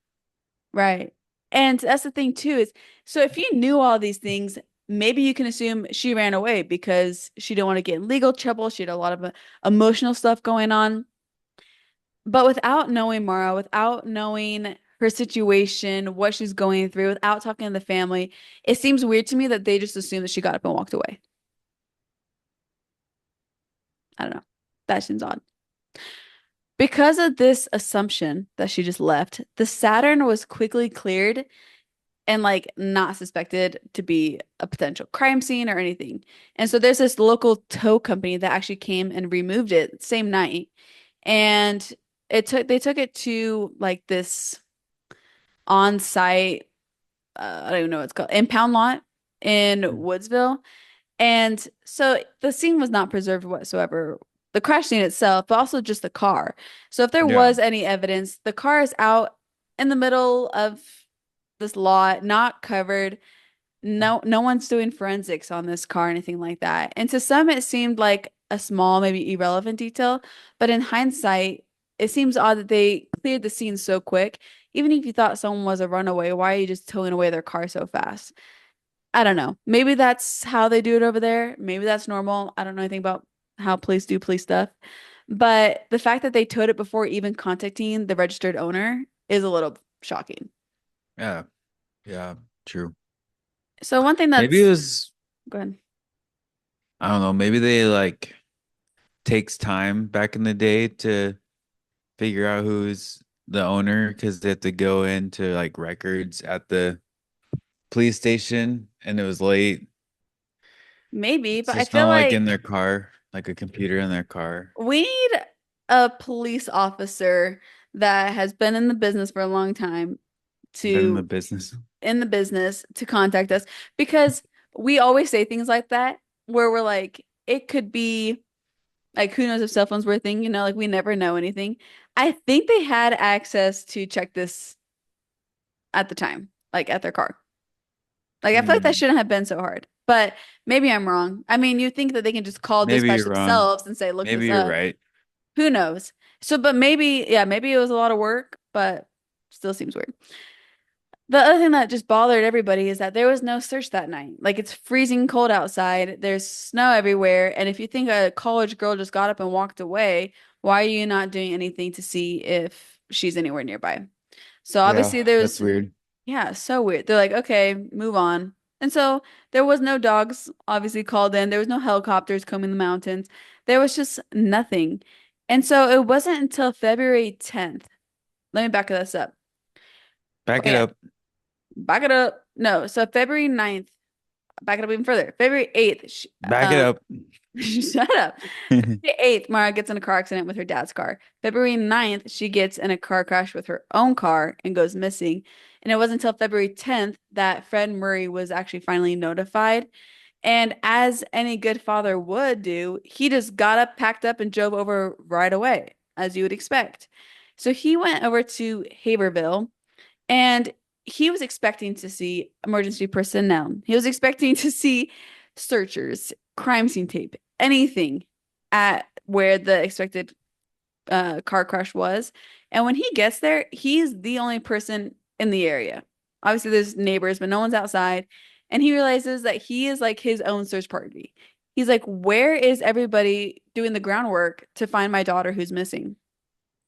Right. And that's the thing too is so if you knew all these things, maybe you can assume she ran away because she didn't want to get in legal trouble. She had a lot of emotional stuff going on. But without knowing Mara, without knowing her situation, what she's going through, without talking to the family, it seems weird to me that they just assumed that she got up and walked away. I don't know. That seems odd. Because of this assumption that she just left, the Saturn was quickly cleared and like not suspected to be a potential crime scene or anything. And so there's this local tow company that actually came and removed it same night. And they took it to like this on-site I don't even know what it's called, impound lot in Woodsville. And so the scene was not preserved whatsoever. The crash scene itself, but also just the car. So if there Yeah. was any evidence, the car is out in the middle of this lot, not covered. No one's doing forensics on this car or anything like that. And to some, it seemed like a small, maybe irrelevant detail. But in hindsight, it seems odd that they cleared the scene so quick. Even if you thought someone was a runaway, why are you just towing away their car so fast? I don't know. Maybe that's how they do it over there. Maybe that's normal. I don't know anything about how police do police stuff. But the fact that they towed it before even contacting the registered owner is a little shocking. Yeah. Yeah. True. So one thing Maybe it that's was, go ahead. I don't know, maybe they like takes time back in the day to figure out who's the owner because they have to go into like records at the police station and it was late. Maybe, It's but I just feel not like in like their car, like a computer in their car. we need a police officer that has been in the business for a long time Been in the to business. in the business to contact us because we always say things like that where we're like, it could be like who knows if cell phones were a thing, like we never know anything. I think they had access to check this at the time, like at their car. Like I feel like that Hmm. shouldn't have been so hard. But maybe I'm wrong. I mean, you think that they can just call Maybe dispatch you're wrong. themselves and say, look Maybe this you're up. right. Who knows? So, but maybe, yeah, maybe it was a lot of work, but still seems weird. The other thing that just bothered everybody is that there was no search that night. Like it's freezing cold outside, there's snow everywhere, and if you think a college girl just got up and walked away, why are you not doing anything to see if she's anywhere nearby? So Yeah, obviously there that's was, weird. yeah, so weird. They're like, okay, move on. And so there was no dogs obviously called in. There was no helicopters combing the mountains. There was just nothing. And so it wasn't until February 10th. Let me back this up. Back Oh it yeah, up. back it up. No, so February 9th, back it up even further. February 8th, Back it up. shut up. February 8th, Mara gets in a car accident with her dad's car. February 9th, she gets in a car crash with her own car and goes missing. And it wasn't until February 10th that Fred Murray was actually finally notified. And as any good father would do, he just got up, packed up, and drove over right away, as you would expect. So he went over to Haverville and he was expecting to see emergency personnel. He was expecting to see searchers, crime scene tape, anything at where the expected car crash was. And when he gets there, he's the only person in the area. Obviously, there's neighbors, but no one's outside. And he realizes that he is like his own search party. He's like, where is everybody doing the groundwork to find my daughter who's missing?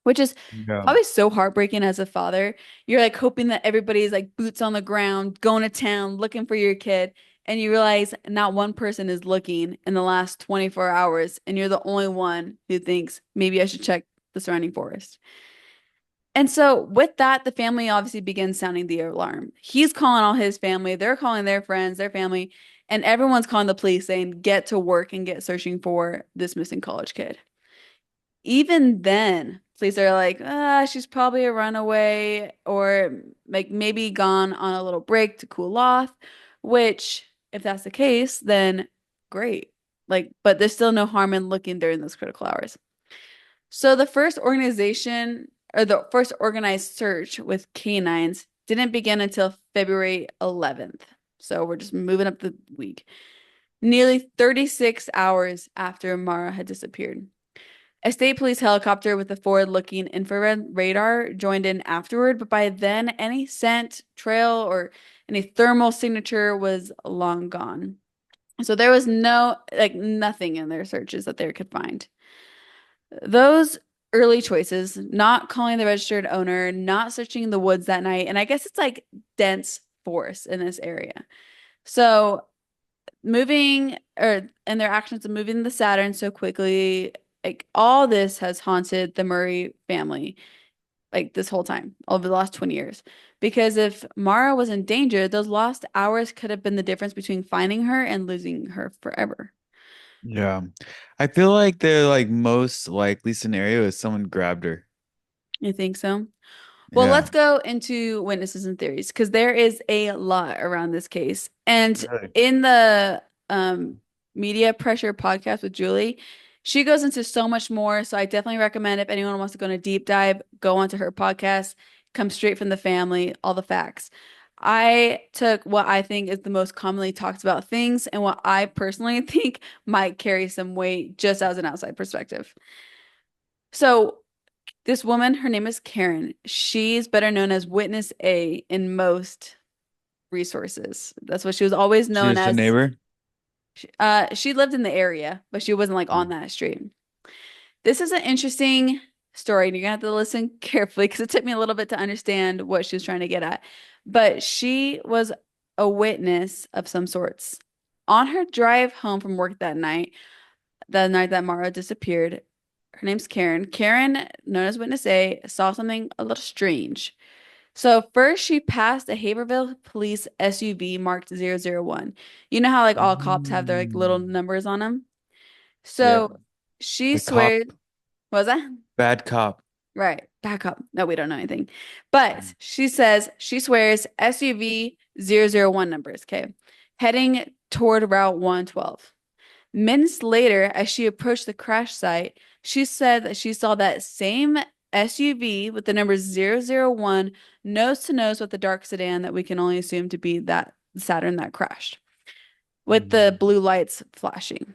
Which is Yeah. probably so heartbreaking as a father. You're like hoping that everybody's like boots on the ground, going to town, looking for your kid. And you realize not one person is looking in the last 24 hours, and you're the only one who thinks maybe I should check the surrounding forest. And so, with that, the family obviously begins sounding the alarm. He's calling all his family, they're calling their friends, their family, and everyone's calling the police saying, get to work and get searching for this missing college kid. Even then, police are like, she's probably a runaway or like maybe gone on a little break to cool off, which, if that's the case, then great. Like, but there's still no harm in looking during those critical hours. So the first organization or the first organized search with canines didn't begin until February 11th. So we're just moving up the week. Nearly 36 hours after Mara had disappeared. A state police helicopter with a forward-looking infrared radar joined in afterward, but by then any scent, trail, or any thermal signature was long gone. So there was no, like, nothing in their searches that they could find. Those early choices, not calling the registered owner, not searching the woods that night, and I guess it's like dense forest in this area. So moving or and their actions of moving the Saturn so quickly, like all this has haunted the Murray family like this whole time, over the last 20 years. Because if Mara was in danger, those lost hours could have been the difference between finding her and losing her forever. Yeah. I feel like the like most likely scenario is someone grabbed her. You think so? Well, Yeah. let's go into witnesses and theories because there is a lot around this case. And Really? in the media pressure podcast with Julie, she goes into so much more. So I definitely recommend if anyone wants to go on a deep dive, go onto her podcast, come straight from the family, all the facts. I took what I think is the most commonly talked about things and what I personally think might carry some weight just as an outside perspective. So this woman, her name is Karen. She's better known as Witness A in most resources. That's what she was always She known just a as. neighbor? She lived in the area, but she wasn't like on Mm. that street. This is an interesting story, and you're gonna have to listen carefully because it took me a little bit to understand what she was trying to get at. But she was a witness of some sorts. On her drive home from work that night, the night that Mara disappeared, her name's Karen. Karen, known as Witness A, saw something a little strange. So first she passed a Haverhill police SUV marked 001. You know how like all cops have their like little Mm. numbers on them? Yeah. So she The cop, swears, what was that? bad cop. Right, back up. No, we don't know anything. But she says she swears SUV 001 numbers, okay, heading toward Route 112. Minutes later, as she approached the crash site, she said that she saw that same SUV with the number 001 nose to nose with the dark sedan that we can only assume to be that Saturn that crashed, with the Mm. blue lights flashing.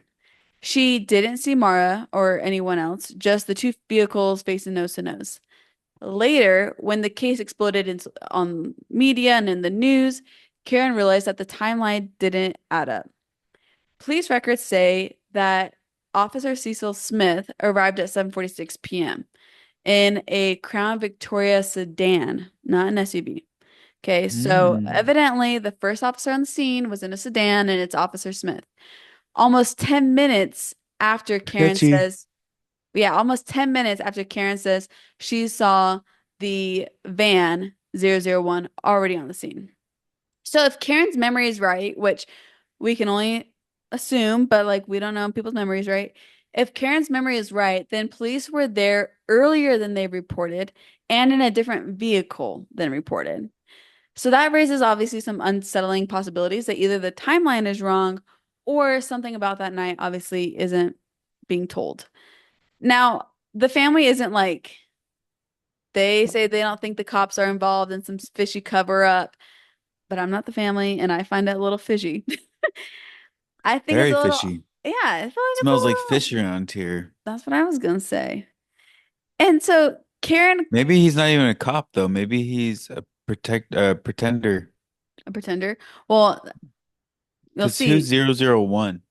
She didn't see Mara or anyone else, just the two vehicles facing nose to nose. Later, when the case exploded on media and in the news, Karen realized that the timeline didn't add up. Police records say that Officer Cecil Smith arrived at 7:46 p.m. in a Crown Victoria sedan, not an SUV. Okay, so Mm. evidently the first officer on the scene was in a sedan and it's Officer Smith. Almost 10 minutes after Karen Sketchy. says, yeah, almost 10 minutes after Karen says she saw the van 001 already on the scene. So if Karen's memory is right, which we can only assume, but like we don't know people's memories, right? If Karen's memory is right, then police were there earlier than they reported and in a different vehicle than reported. So that raises obviously some unsettling possibilities that either the timeline is wrong or something about that night obviously isn't being told. Now, the family isn't like they say they don't think the cops are involved in some fishy cover up, but I'm not the family and I find that a little fishy. I think it's Very a little, fishy. yeah, I feel like it's a Smells like little, fish around here. that's what I was gonna say. And so Karen, Maybe he's not even a cop though. Maybe he's a pretender. a pretender. Well, you'll Because who's see. 001?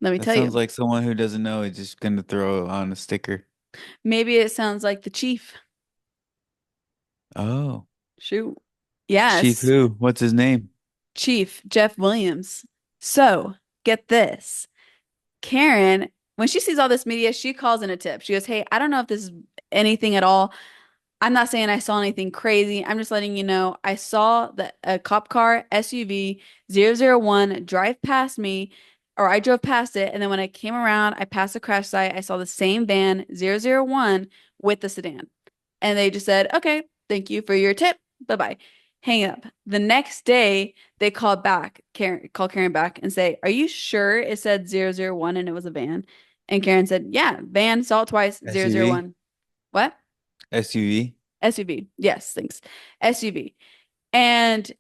Let me That tell sounds you. like someone who doesn't know is just gonna throw on a sticker. Maybe it sounds like the chief. Oh, Shoot. Chief Yes, who? What's his name? Chief Jeff Williams. So, get this. Karen, when she sees all this media, she calls in a tip. She goes, "Hey, I don't know if this is anything at all. I'm not saying I saw anything crazy. I'm just letting you know I saw the a cop car SUV 001 drive past me, or I drove past it, and then when I came around, I passed the crash site. I saw the same van 001 with the sedan." And they just said, "Okay, thank you for your tip. Bye-bye." Hang up. The next day, they called back, call Karen back and say, "Are you sure it said 001 and it was a van?" And Karen said, "Yeah, van, saw it twice, SUV? 001. What? SUV? SUV. Yes, thanks. SUV. And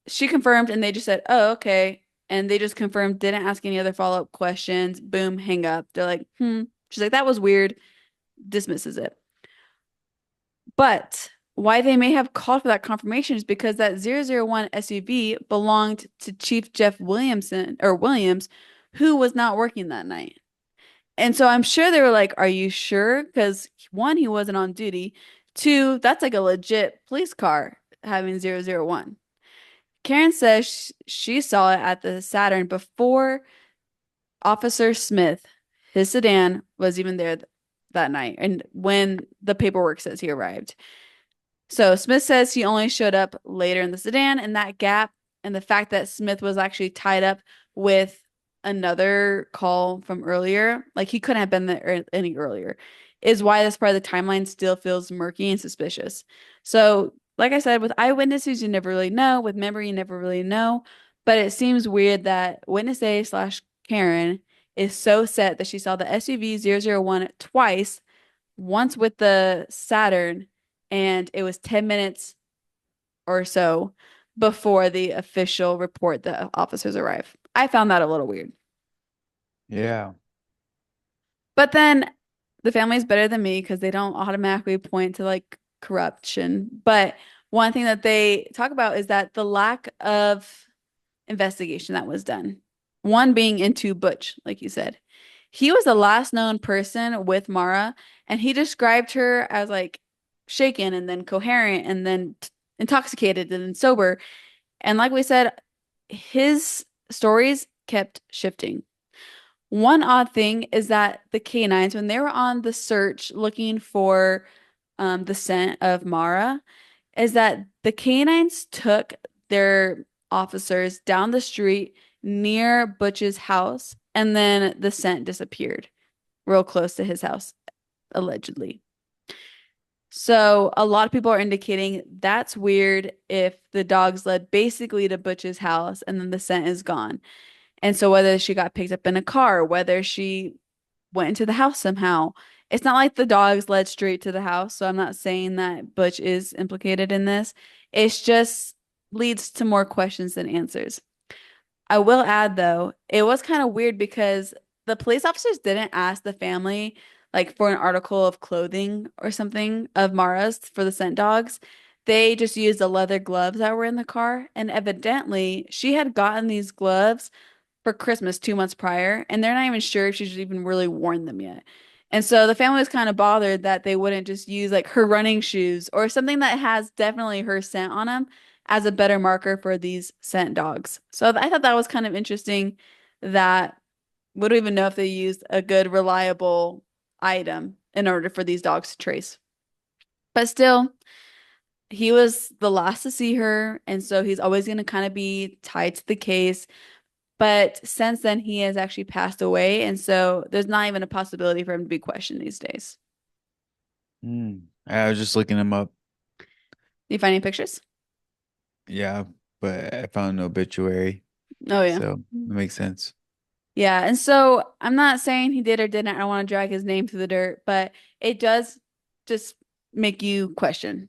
she confirmed, and they just said, "Oh, okay." And they just confirmed, didn't ask any other follow-up questions. Boom, hang up. They're like, "Hmm." She's like, "That was weird." Dismisses it. But why they may have called for that confirmation is because that 001 SUV belonged to Chief Jeff Williamson or Williams, who was not working that night. And so I'm sure they were like, "Are you sure?" Because one, he wasn't on duty. Two, that's like a legit police car having 001. Karen says she saw it at the Saturn before Officer Smith, his sedan, was even there that night, and when the paperwork says he arrived. So Smith says he only showed up later in the sedan, and that gap and the fact that Smith was actually tied up with another call from earlier, like he couldn't have been there any earlier, is why this part of the timeline still feels murky and suspicious. So, like I said, with eyewitnesses, you never really know. With memory, you never really know. But it seems weird that witness A slash Karen is so set that she saw the SUV 001 twice, once with the Saturn, and it was 10 minutes or so before the official report that officers arrive. I found that a little weird. Yeah. But then the family's better than me because they don't automatically point to like corruption. But one thing that they talk about is that the lack of investigation that was done. One being into Butch, like you said. He was the last known person with Mara, and he described her as like shaken and then coherent and then intoxicated and then sober. And like we said, his stories kept shifting. One odd thing is that the canines, when they were on the search looking for the scent of Mara, is that the canines took their officers down the street near Butch's house, and then the scent disappeared real close to his house, allegedly. So a lot of people are indicating that's weird if the dogs led basically to Butch's house and then the scent is gone. And so whether she got picked up in a car, whether she went into the house somehow, it's not like the dogs led straight to the house. So I'm not saying that Butch is implicated in this. It's just leads to more questions than answers. I will add though, it was kind of weird because the police officers didn't ask the family like for an article of clothing or something of Mara's for the scent dogs. They just used the leather gloves that were in the car, and evidently she had gotten these gloves for Christmas 2 months prior, and they're not even sure if she's even really worn them yet. And so the family was kind of bothered that they wouldn't just use like her running shoes or something that has definitely her scent on them as a better marker for these scent dogs. So I thought that was kind of interesting that we don't even know if they used a good, reliable item in order for these dogs to trace. But still, he was the last to see her, and so he's always going to kind of be tied to the case. But since then, he has actually passed away, and so there's not even a possibility for him to be questioned these days. I was just looking him up. Do you find any pictures? Yeah, but I found an obituary, Oh yeah. so it makes sense. Yeah, and so I'm not saying he did or didn't. I don't want to drag his name through the dirt, but it does just make you question.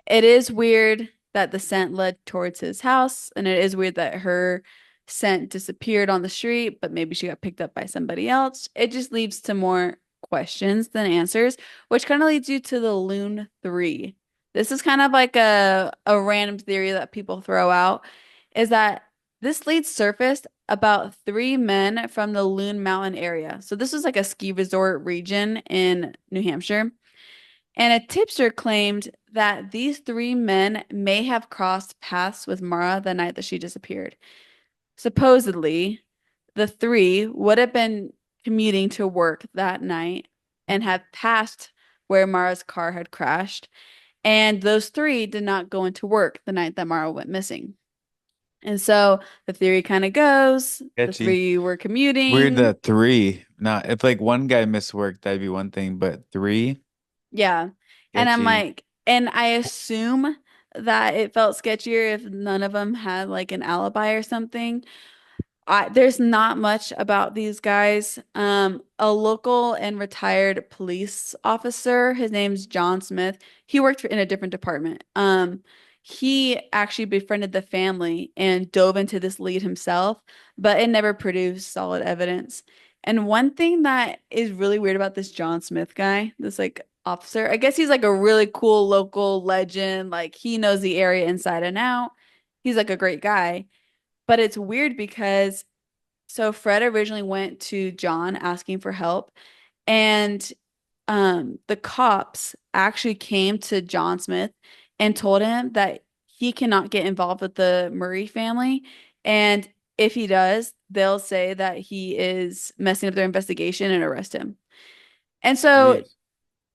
It is weird that the scent led towards his house, and it is weird that her scent disappeared on the street, but maybe she got picked up by somebody else. It just leads to more questions than answers, which kind of leads you to the Loon 3. This is kind of like a random theory that people throw out, is that this lead surfaced about three men from the Loon Mountain area. So this was like a ski resort region in New Hampshire. And a tipster claimed that these three men may have crossed paths with Mara the night that she disappeared. Supposedly, the three would have been commuting to work that night and had passed where Mara's car had crashed. And those three did not go into work the night that Mara went missing. And so the theory kind of goes the Sketchy. three were Weird commuting. that three. Not if like one guy missed work, that'd be one thing, but three, Yeah. And I'm sketchy. like, and I assume that it felt sketchier if none of them had like an alibi or something. There's not much about these guys. A local and retired police officer, his name's John Smith. He worked in a different department. He actually befriended the family and dove into this lead himself, but it never produced solid evidence. And one thing that is really weird about this John Smith guy, this like officer, I guess he's like a really cool local legend. Like he knows the area inside and out. He's like a great guy. But it's weird because so Fred originally went to John asking for help, and the cops actually came to John Smith and told him that he cannot get involved with the Murray family, and if he does, they'll say that he is messing up their investigation and arrest him. And so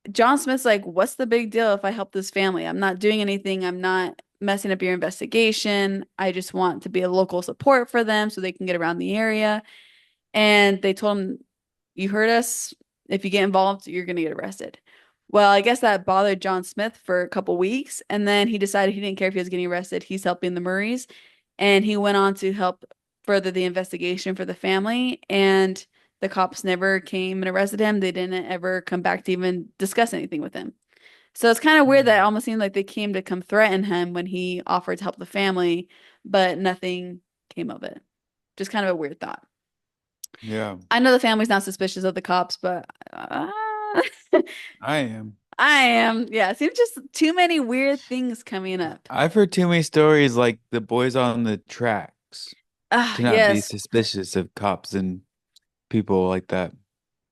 Jeez. John Smith's like, "What's the big deal if I help this family? I'm not doing anything. I'm not messing up your investigation. I just want to be a local support for them so they can get around the area." And they told him, "You heard us. If you get involved, you're going to get arrested." Well, I guess that bothered John Smith for a couple weeks. And then he decided he didn't care if he was getting arrested. He's helping the Murrays. And he went on to help further the investigation for the family. And the cops never came and arrested him. They didn't ever come back to even discuss anything with him. So it's kind of weird that it almost seemed like they came to come threaten him when he offered to help the family, but nothing came of it. Just kind of a weird thought. Yeah, I know the family's not suspicious of the cops, but I am. I am. Yeah, it seems just too many weird things coming up. I've heard too many stories like the boys on the tracks Ah, to not be yes. suspicious of cops and people like that.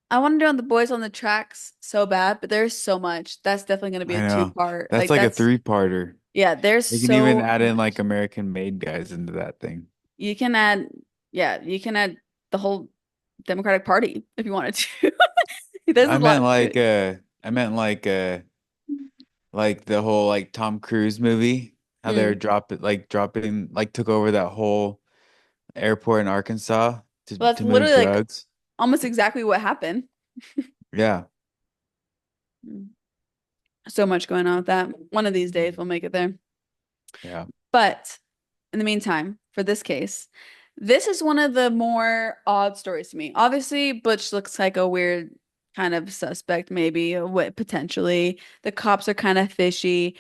I want to do on the boys on the tracks so bad, but there's so much. That's definitely going to be I a know. two-part. That's Like like a that's three-parter. yeah, there's You can even so add in much. like American made guys into that thing. You can add yeah, you can add the whole Democratic Party if you wanted to. There's a lot to it. I meant like the whole like Tom Cruise movie, how they're Mm. dropping like took over that whole airport in Arkansas Well, that's to move literally like drugs. almost exactly what happened. Yeah. Mm. So much going on with that. One of these days we'll make it there. Yeah. But in the meantime, for this case, this is one of the more odd stories to me. Obviously, Butch looks like a weird kind of suspect, maybe, what potentially. The cops are kind of fishy.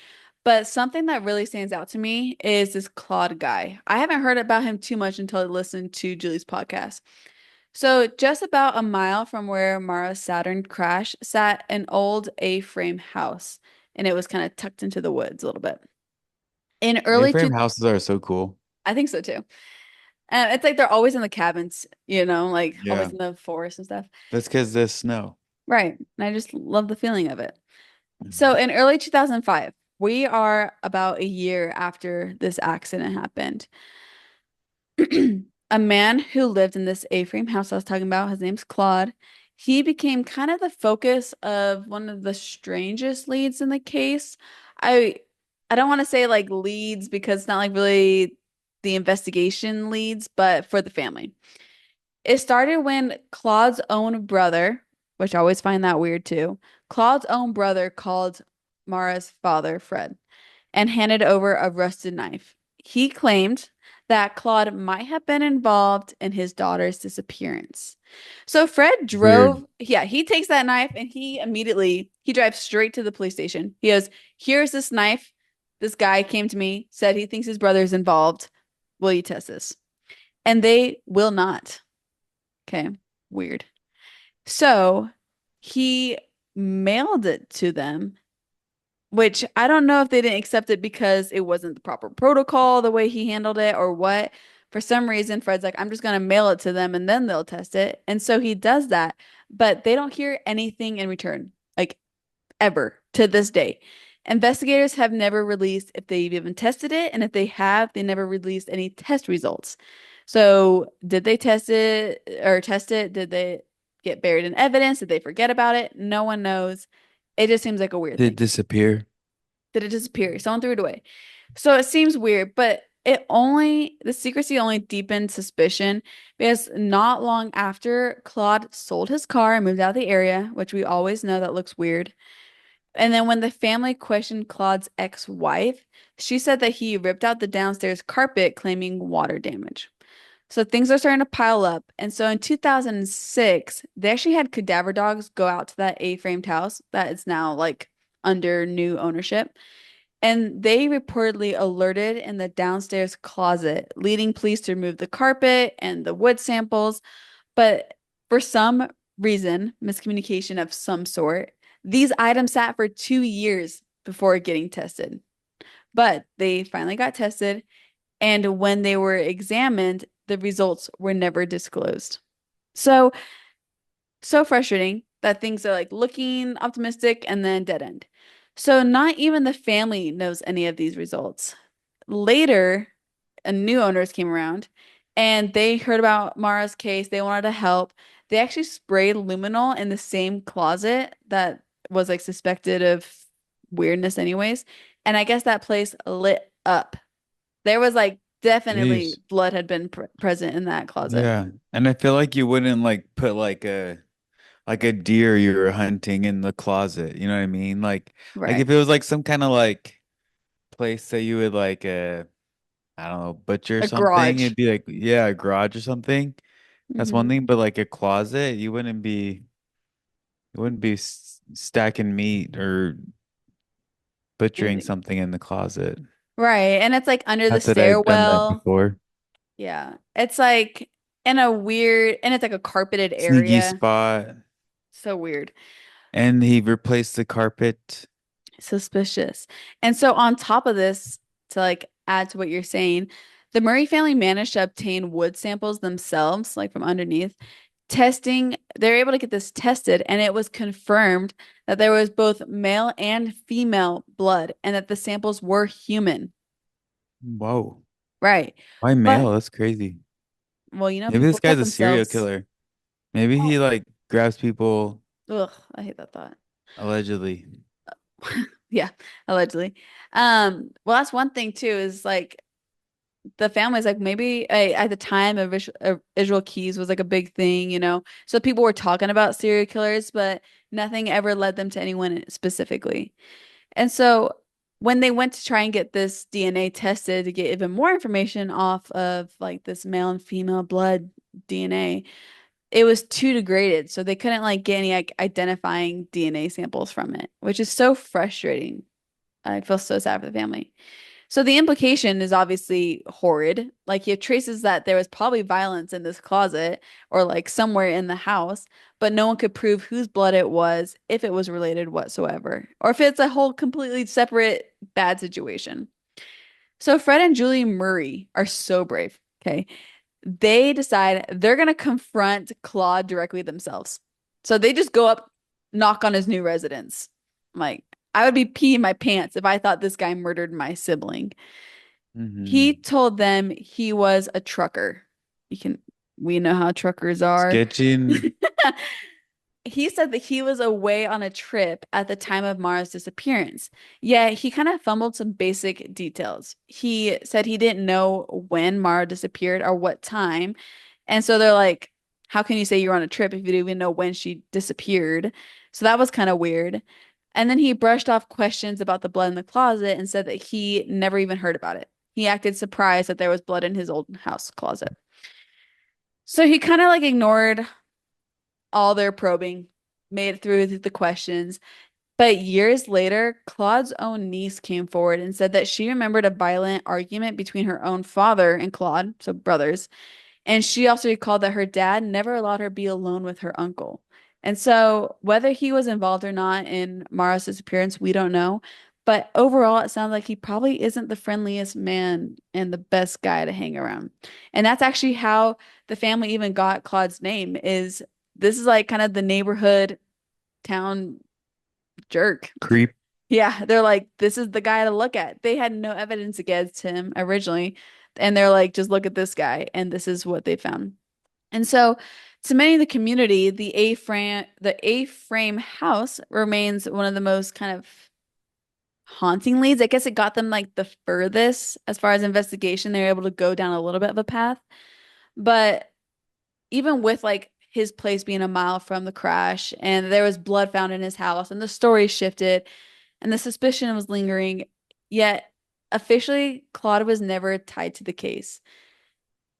But something that really stands out to me is this Claude guy. I haven't heard about him too much until I listened to Julie's podcast. So, just about a mile from where Mara's Saturn crash sat an old A-frame house, and it was kind of tucked into the woods a little bit. In early A-frame two, houses are so cool. I think so too. It's like they're always in the cabins, like always Yeah. in the forest and stuff. That's because there's snow. Right. And I just love the feeling of it. So Mhm. in early 2005, we are about a year after this accident happened. A man who lived in this A-frame house I was talking about, his name's Claude. He became kind of the focus of one of the strangest leads in the case. I I don't want to say like leads because it's not like really the investigation leads, but for the family. It started when Claude's own brother, which I always find that weird too, Claude's own brother called Mara's father, Fred, and handed over a rusted knife. He claimed that Claude might have been involved in his daughter's disappearance. So Fred Weird. drove, yeah, he takes that knife and he drives straight to the police station. He goes, "Here's this knife. This guy came to me, said he thinks his brother's involved. Will you test this?" And they will not. Okay, weird. So he mailed it to them, which I don't know if they didn't accept it because it wasn't the proper protocol, the way he handled it, or what. For some reason, Fred's like, I'm just going to mail it to them and then they'll test it. And so he does that, but they don't hear anything in return, like ever to this day. Investigators have never released if they've even tested it, and if they have, they never released any test results. So, did they test it or test it? Did they get buried in evidence? Did they forget about it? No one knows. It just seems like a weird Did it thing. disappear? Did it disappear? Someone threw it away. So it seems weird, but the secrecy only deepened suspicion because not long after Claude sold his car and moved out of the area, which we always know that looks weird. And then when the family questioned Claude's ex-wife, she said that he ripped out the downstairs carpet, claiming water damage. So things are starting to pile up. And so in 2006, they actually had cadaver dogs go out to that A-framed house that is now like under new ownership. And they reportedly alerted in the downstairs closet, leading police to remove the carpet and the wood samples. But for some reason, miscommunication of some sort, these items sat for 2 years before getting tested. But they finally got tested, and when they were examined, the results were never disclosed. So, so frustrating that things are like looking optimistic and then dead end. So, not even the family knows any of these results. Later, new owners came around and they heard about Mara's case. They wanted to help. They actually sprayed luminol in the same closet that was like suspected of weirdness, anyways. And I guess that place lit up. There was like definitely Jeez. blood had been present in that closet. Yeah. And I feel like you wouldn't like put like a deer you were hunting in the closet. You know what I mean? Like Right. if it was like some kind of like place that you would like I don't know, butcher or A something, garage. it'd be like yeah, a garage or something. That's one Hmm. thing, but like a closet, you wouldn't be stacking meat or butchering Anything. something in the closet. Right. And it's like under the Not that I've done that stairwell. before. Yeah. It's like in a weird, and it's like a carpeted Sneaky area. spot. So weird. And he replaced the carpet. Suspicious. And so on top of this, to like add to what you're saying, the Murray family managed to obtain wood samples themselves, like from underneath. Testing, they're able to get this tested, and it was confirmed that there was both male and female blood, and that the samples were human. Whoa. Right. Why But, male? That's crazy. well, Maybe this people guy's test a serial themselves. killer. Maybe he Oh, like grabs people ugh, I hate that thought. allegedly. Yeah, allegedly. Well, that's one thing too, is like the family's like maybe at the time of visual keys was like a big thing, so people were talking about serial killers, but nothing ever led them to anyone specifically. And so when they went to try and get this DNA tested to get even more information off of like this male and female blood DNA, it was too degraded, so they couldn't like get any like identifying DNA samples from it, which is so frustrating. I feel so sad for the family. So the implication is obviously horrid. Like he traces that there was probably violence in this closet or like somewhere in the house, but no one could prove whose blood it was, if it was related whatsoever, or if it's a whole completely separate bad situation. So Fred and Julie Murray are so brave. Okay. They decide they're going to confront Claude directly themselves. So they just go up, knock on his new residence. I'm like, I would be peeing my pants if I thought this guy murdered my sibling. He Hmm. told them he was a trucker. You can, we know how truckers are. Sketching. He said that he was away on a trip at the time of Mara's disappearance. Yeah, he kind of fumbled some basic details. He said he didn't know when Mara disappeared or what time. And so they're like, how can you say you're on a trip if you didn't even know when she disappeared? So that was kind of weird. And then he brushed off questions about the blood in the closet and said that he never even heard about it. He acted surprised that there was blood in his old house closet. So he kind of like ignored all their probing, made it through the questions. But years later, Claude's own niece came forward and said that she remembered a violent argument between her own father and Claude, so brothers. And she also recalled that her dad never allowed her be alone with her uncle. And so, whether he was involved or not in Mara's disappearance, we don't know. But overall, it sounds like he probably isn't the friendliest man and the best guy to hang around. And that's actually how the family even got Claude's name is this is like kind of the neighborhood town jerk. Creep. Yeah, they're like, this is the guy to look at. They had no evidence against him originally. And they're like, just look at this guy. And this is what they found. And so, to many in the community, the A-frame house remains one of the most kind of haunting leads. I guess it got them like the furthest as far as investigation. They were able to go down a little bit of a path. But even with like his place being a mile from the crash and there was blood found in his house and the story shifted and the suspicion was lingering, yet officially Claude was never tied to the case.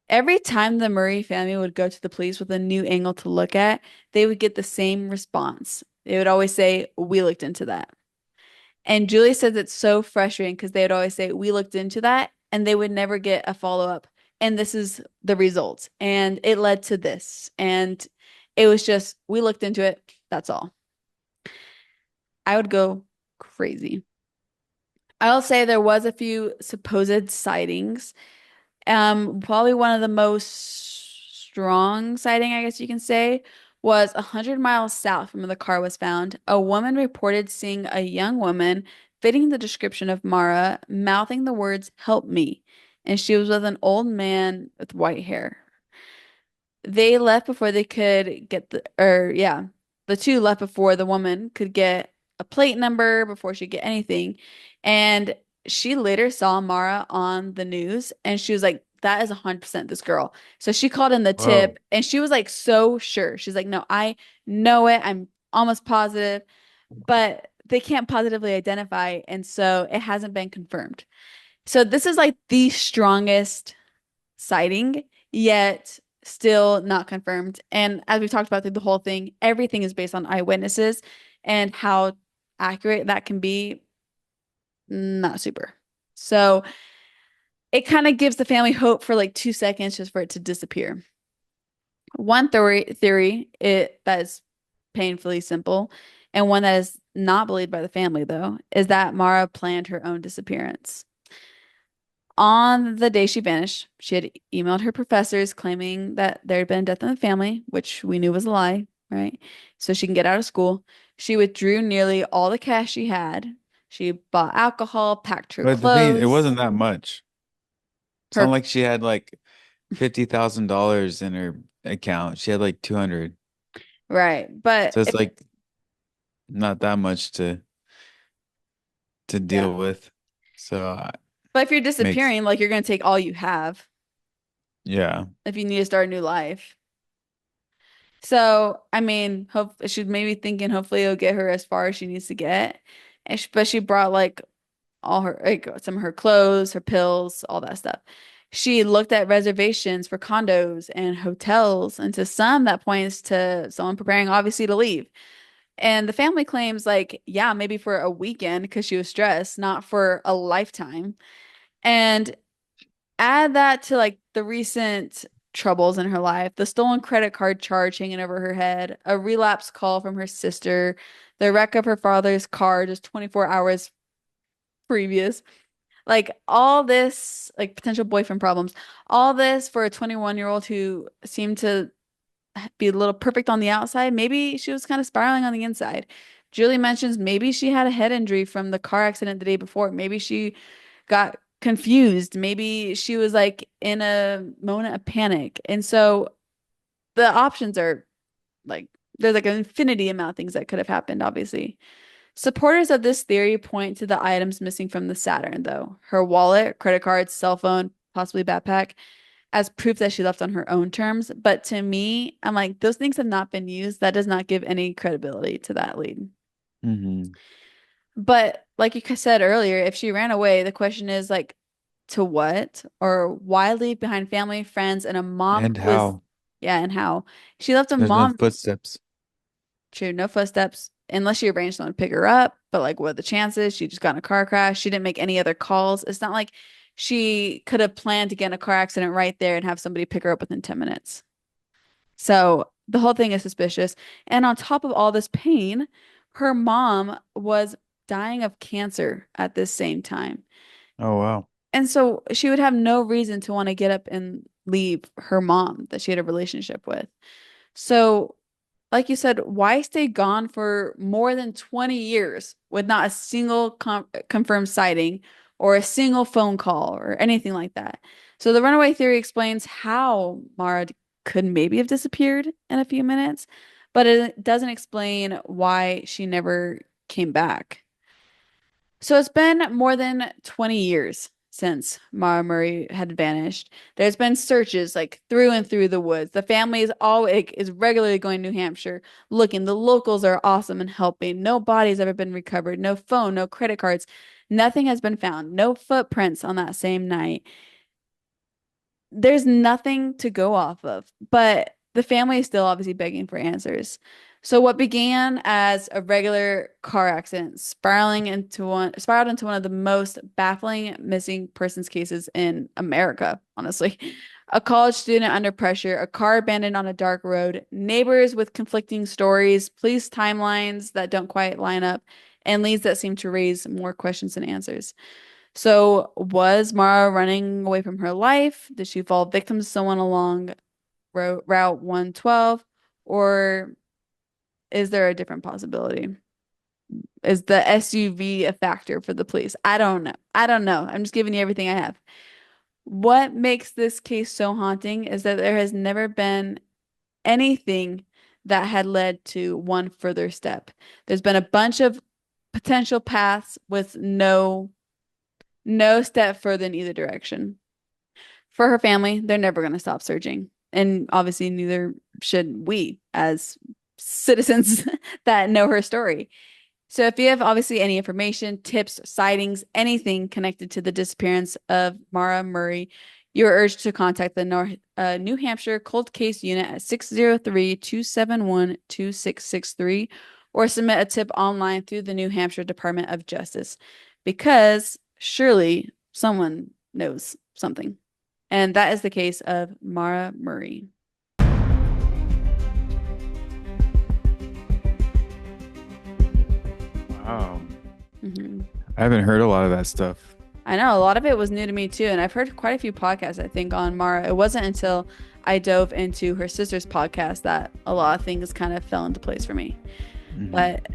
Every time the Murray family would go to the police with a new angle to look at, they would get the same response. They would always say, "We looked into that." And Julie says it's so frustrating because they would always say, "We looked into that," and they would never get a follow-up. And this is the result. And it led to this. And it was just, we looked into it. That's all. I would go crazy. I'll say there was a few supposed sightings. Probably one of the most strong sighting, I guess you can say, was 100 miles south from where the car was found. A woman reported seeing a young woman fitting the description of Mara, mouthing the words, "Help me." And she was with an old man with white hair. They left before they could get the two left before the woman could get a plate number, before she could get anything. And she later saw Mara on the news and she was like, that is 100% this girl. So she called in the Whoa. tip and she was like so sure. She's like, no, I know it. I'm almost positive, but they can't positively identify. And so it hasn't been confirmed. So this is like the strongest sighting, yet still not confirmed. And as we've talked about through the whole thing, everything is based on eyewitnesses and how accurate that can be, not super. So it kind of gives the family hope for like 2 seconds just for it to disappear. One theory it that is painfully simple, and one that is not believed by the family though, is that Mara planned her own disappearance. On the day she vanished, she had emailed her professors claiming that there had been a death in the family, which we knew was a lie, right? So she can get out of school. She withdrew nearly all the cash she had. She bought alcohol, packed her But the thing, it clothes, wasn't that much. It's not her, like she had like $50,000 in her account. She had like 200. right. But So it's if, like not that much to yeah. deal with. So But if you're makes disappearing, like you're going to take all you have yeah. if you need to start a new life. So, I mean, hope she's maybe thinking hopefully it'll get her as far as she needs to get. But she brought like all her like some of her clothes, her pills, all that stuff. She looked at reservations for condos and hotels, and to some that points to someone preparing obviously to leave. And the family claims like, yeah, maybe for a weekend because she was stressed, not for a lifetime. And add that to like the recent troubles in her life, the stolen credit card charge hanging over her head, a relapse call from her sister, the wreck of her father's car just 24 hours previous. Like all this, like potential boyfriend problems, all this for a 21-year-old who seemed to be a little perfect on the outside. Maybe she was kind of spiraling on the inside. Julie mentions maybe she had a head injury from the car accident the day before. Maybe she got confused. Maybe she was like in a moment of panic. And so the options are like, there's like an infinity amount of things that could have happened, obviously. Supporters of this theory point to the items missing from the Saturn, though her wallet, credit cards, cell phone, possibly backpack, as proof that she left on her own terms. But to me, I'm like, those things have not been used. That does not give any credibility to that lead. Hmm. But like you said earlier, if she ran away, the question is like, to what or why leave behind family, friends, and a mom And who was, how? yeah, and how she left a There's no mom, footsteps. true, no footsteps, unless she arranged someone to pick her up. But like, what are the chances? She just got in a car crash. She didn't make any other calls. It's not like she could have planned to get in a car accident right there and have somebody pick her up within 10 minutes. So the whole thing is suspicious. And on top of all this pain, her mom was dying of cancer at this same time. Oh wow. And so she would have no reason to want to get up and leave her mom that she had a relationship with. So, like you said, why stay gone for more than 20 years with not a single confirmed sighting or a single phone call or anything like that? So, the runaway theory explains how Mara could maybe have disappeared in a few minutes, but it doesn't explain why she never came back. So it's been more than 20 years since Maura Murray had vanished. There's been searches like through and through the woods. The family is regularly going to New Hampshire looking. The locals are awesome and helping. No bodies ever been recovered. No phone, no credit cards. Nothing has been found. No footprints on that same night. There's nothing to go off of, but the family is still obviously begging for answers. So what began as a regular car accident spiraled into one of the most baffling missing persons cases in America, honestly. A college student under pressure, a car abandoned on a dark road, neighbors with conflicting stories, police timelines that don't quite line up, and leads that seem to raise more questions than answers. So, was Mara running away from her life? Did she fall victim to someone along Route 112? Or is there a different possibility? Is the SUV a factor for the police? I don't know. I don't know. I'm just giving you everything I have. What makes this case so haunting is that there has never been anything that had led to one further step. There's been a bunch of potential paths with no step further in either direction. For her family, they're never going to stop searching. And obviously, neither should we as citizens that know her story. So if you have obviously any information, tips, sightings, anything connected to the disappearance of Maura Murray, you are urged to contact the New Hampshire Cold Case Unit at 603-271-2663 or submit a tip online through the New Hampshire Department of Justice because surely someone knows something. And that is the case of Maura Murray. Wow. Hmm. I haven't heard a lot of that stuff. I know a lot of it was new to me too, and I've heard quite a few podcasts, I think, on Mara. It wasn't until I dove into her sister's podcast that a lot of things kind of fell into place for me. Hmm. But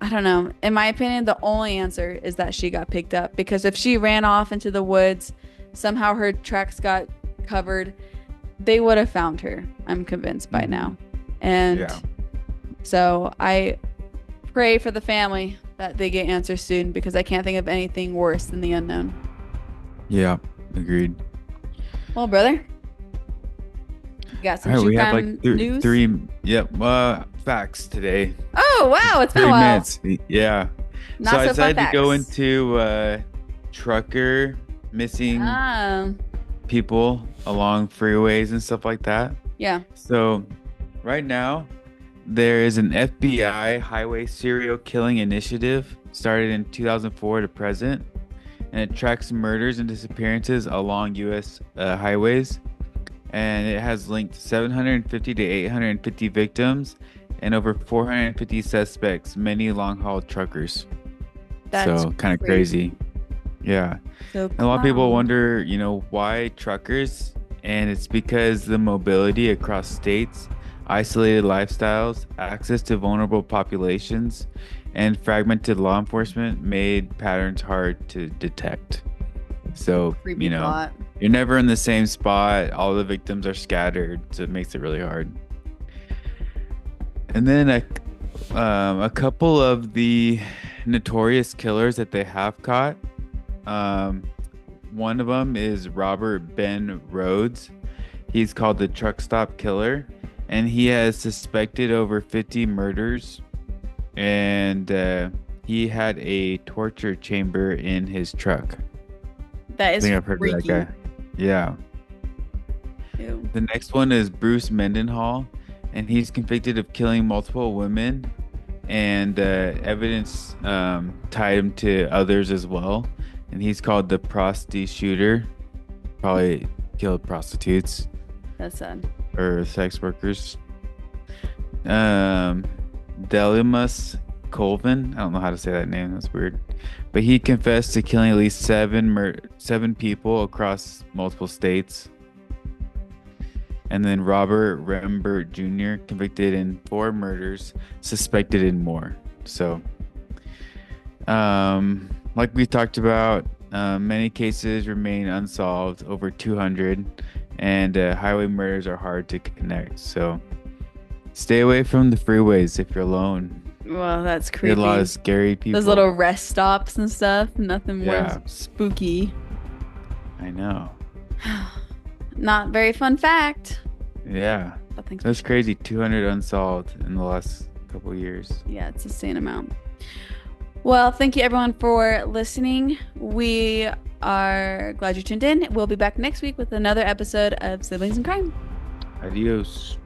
I don't know. In my opinion, the only answer is that she got picked up because if she ran off into the woods, somehow her tracks got covered, they would have found her. I'm convinced by now. And Yeah. so I pray for the family that they get answers soon because I can't think of anything worse than the unknown. Yeah. Agreed. Well, brother, you got some All right, true we have crime like news? three, yep, facts today. Oh, wow, it's been a Three while. minutes. Yeah. Not So I so fun decided to go facts. into trucker missing Ah, people along freeways and stuff like that. yeah. So right now, there is an FBI highway serial killing initiative started in 2004 to present, and it tracks murders and disappearances along U.S. Highways. And it has linked 750 to 850 victims and over 450 suspects, many long-haul truckers. That's So kind of crazy. Yeah. So And a lot of people clown. wonder, why truckers? And it's because the mobility across states, isolated lifestyles, access to vulnerable populations, and fragmented law enforcement made patterns hard to detect. So, Creepy thought. you're never in the same spot. All the victims are scattered, so it makes it really hard. And then a couple of the notorious killers that they have caught. One of them is Robert Ben Rhodes. He's called the Truck Stop Killer, and he has suspected over 50 murders. And he had a torture chamber in his truck. That I is think I've heard of that freaky. guy. Yeah. Ew. The next one is Bruce Mendenhall, and he's convicted of killing multiple women, and evidence tied him to others as well. And he's called the Prosty Shooter. Probably killed prostitutes That's sad. or sex workers. um, Delimus Colvin. I don't know how to say that name. That's weird. But he confessed to killing at least seven people across multiple states. And then Robert Rembert Jr. convicted in 4 murders, suspected in more. So, like we talked about, many cases remain unsolved, over 200, and highway murders are hard to connect. So, stay away from the freeways if you're alone. Well, that's There are a lot creepy. of scary people. Those little rest stops and stuff. Nothing more Yeah. spooky. I know. Not very fun fact. Yeah. But thanks. That's crazy. 200 unsolved in the last couple years. Yeah, it's a insane amount. Well, thank you everyone for listening. We are glad you tuned in. We'll be back next week with another episode of Siblings in Crime. Adios.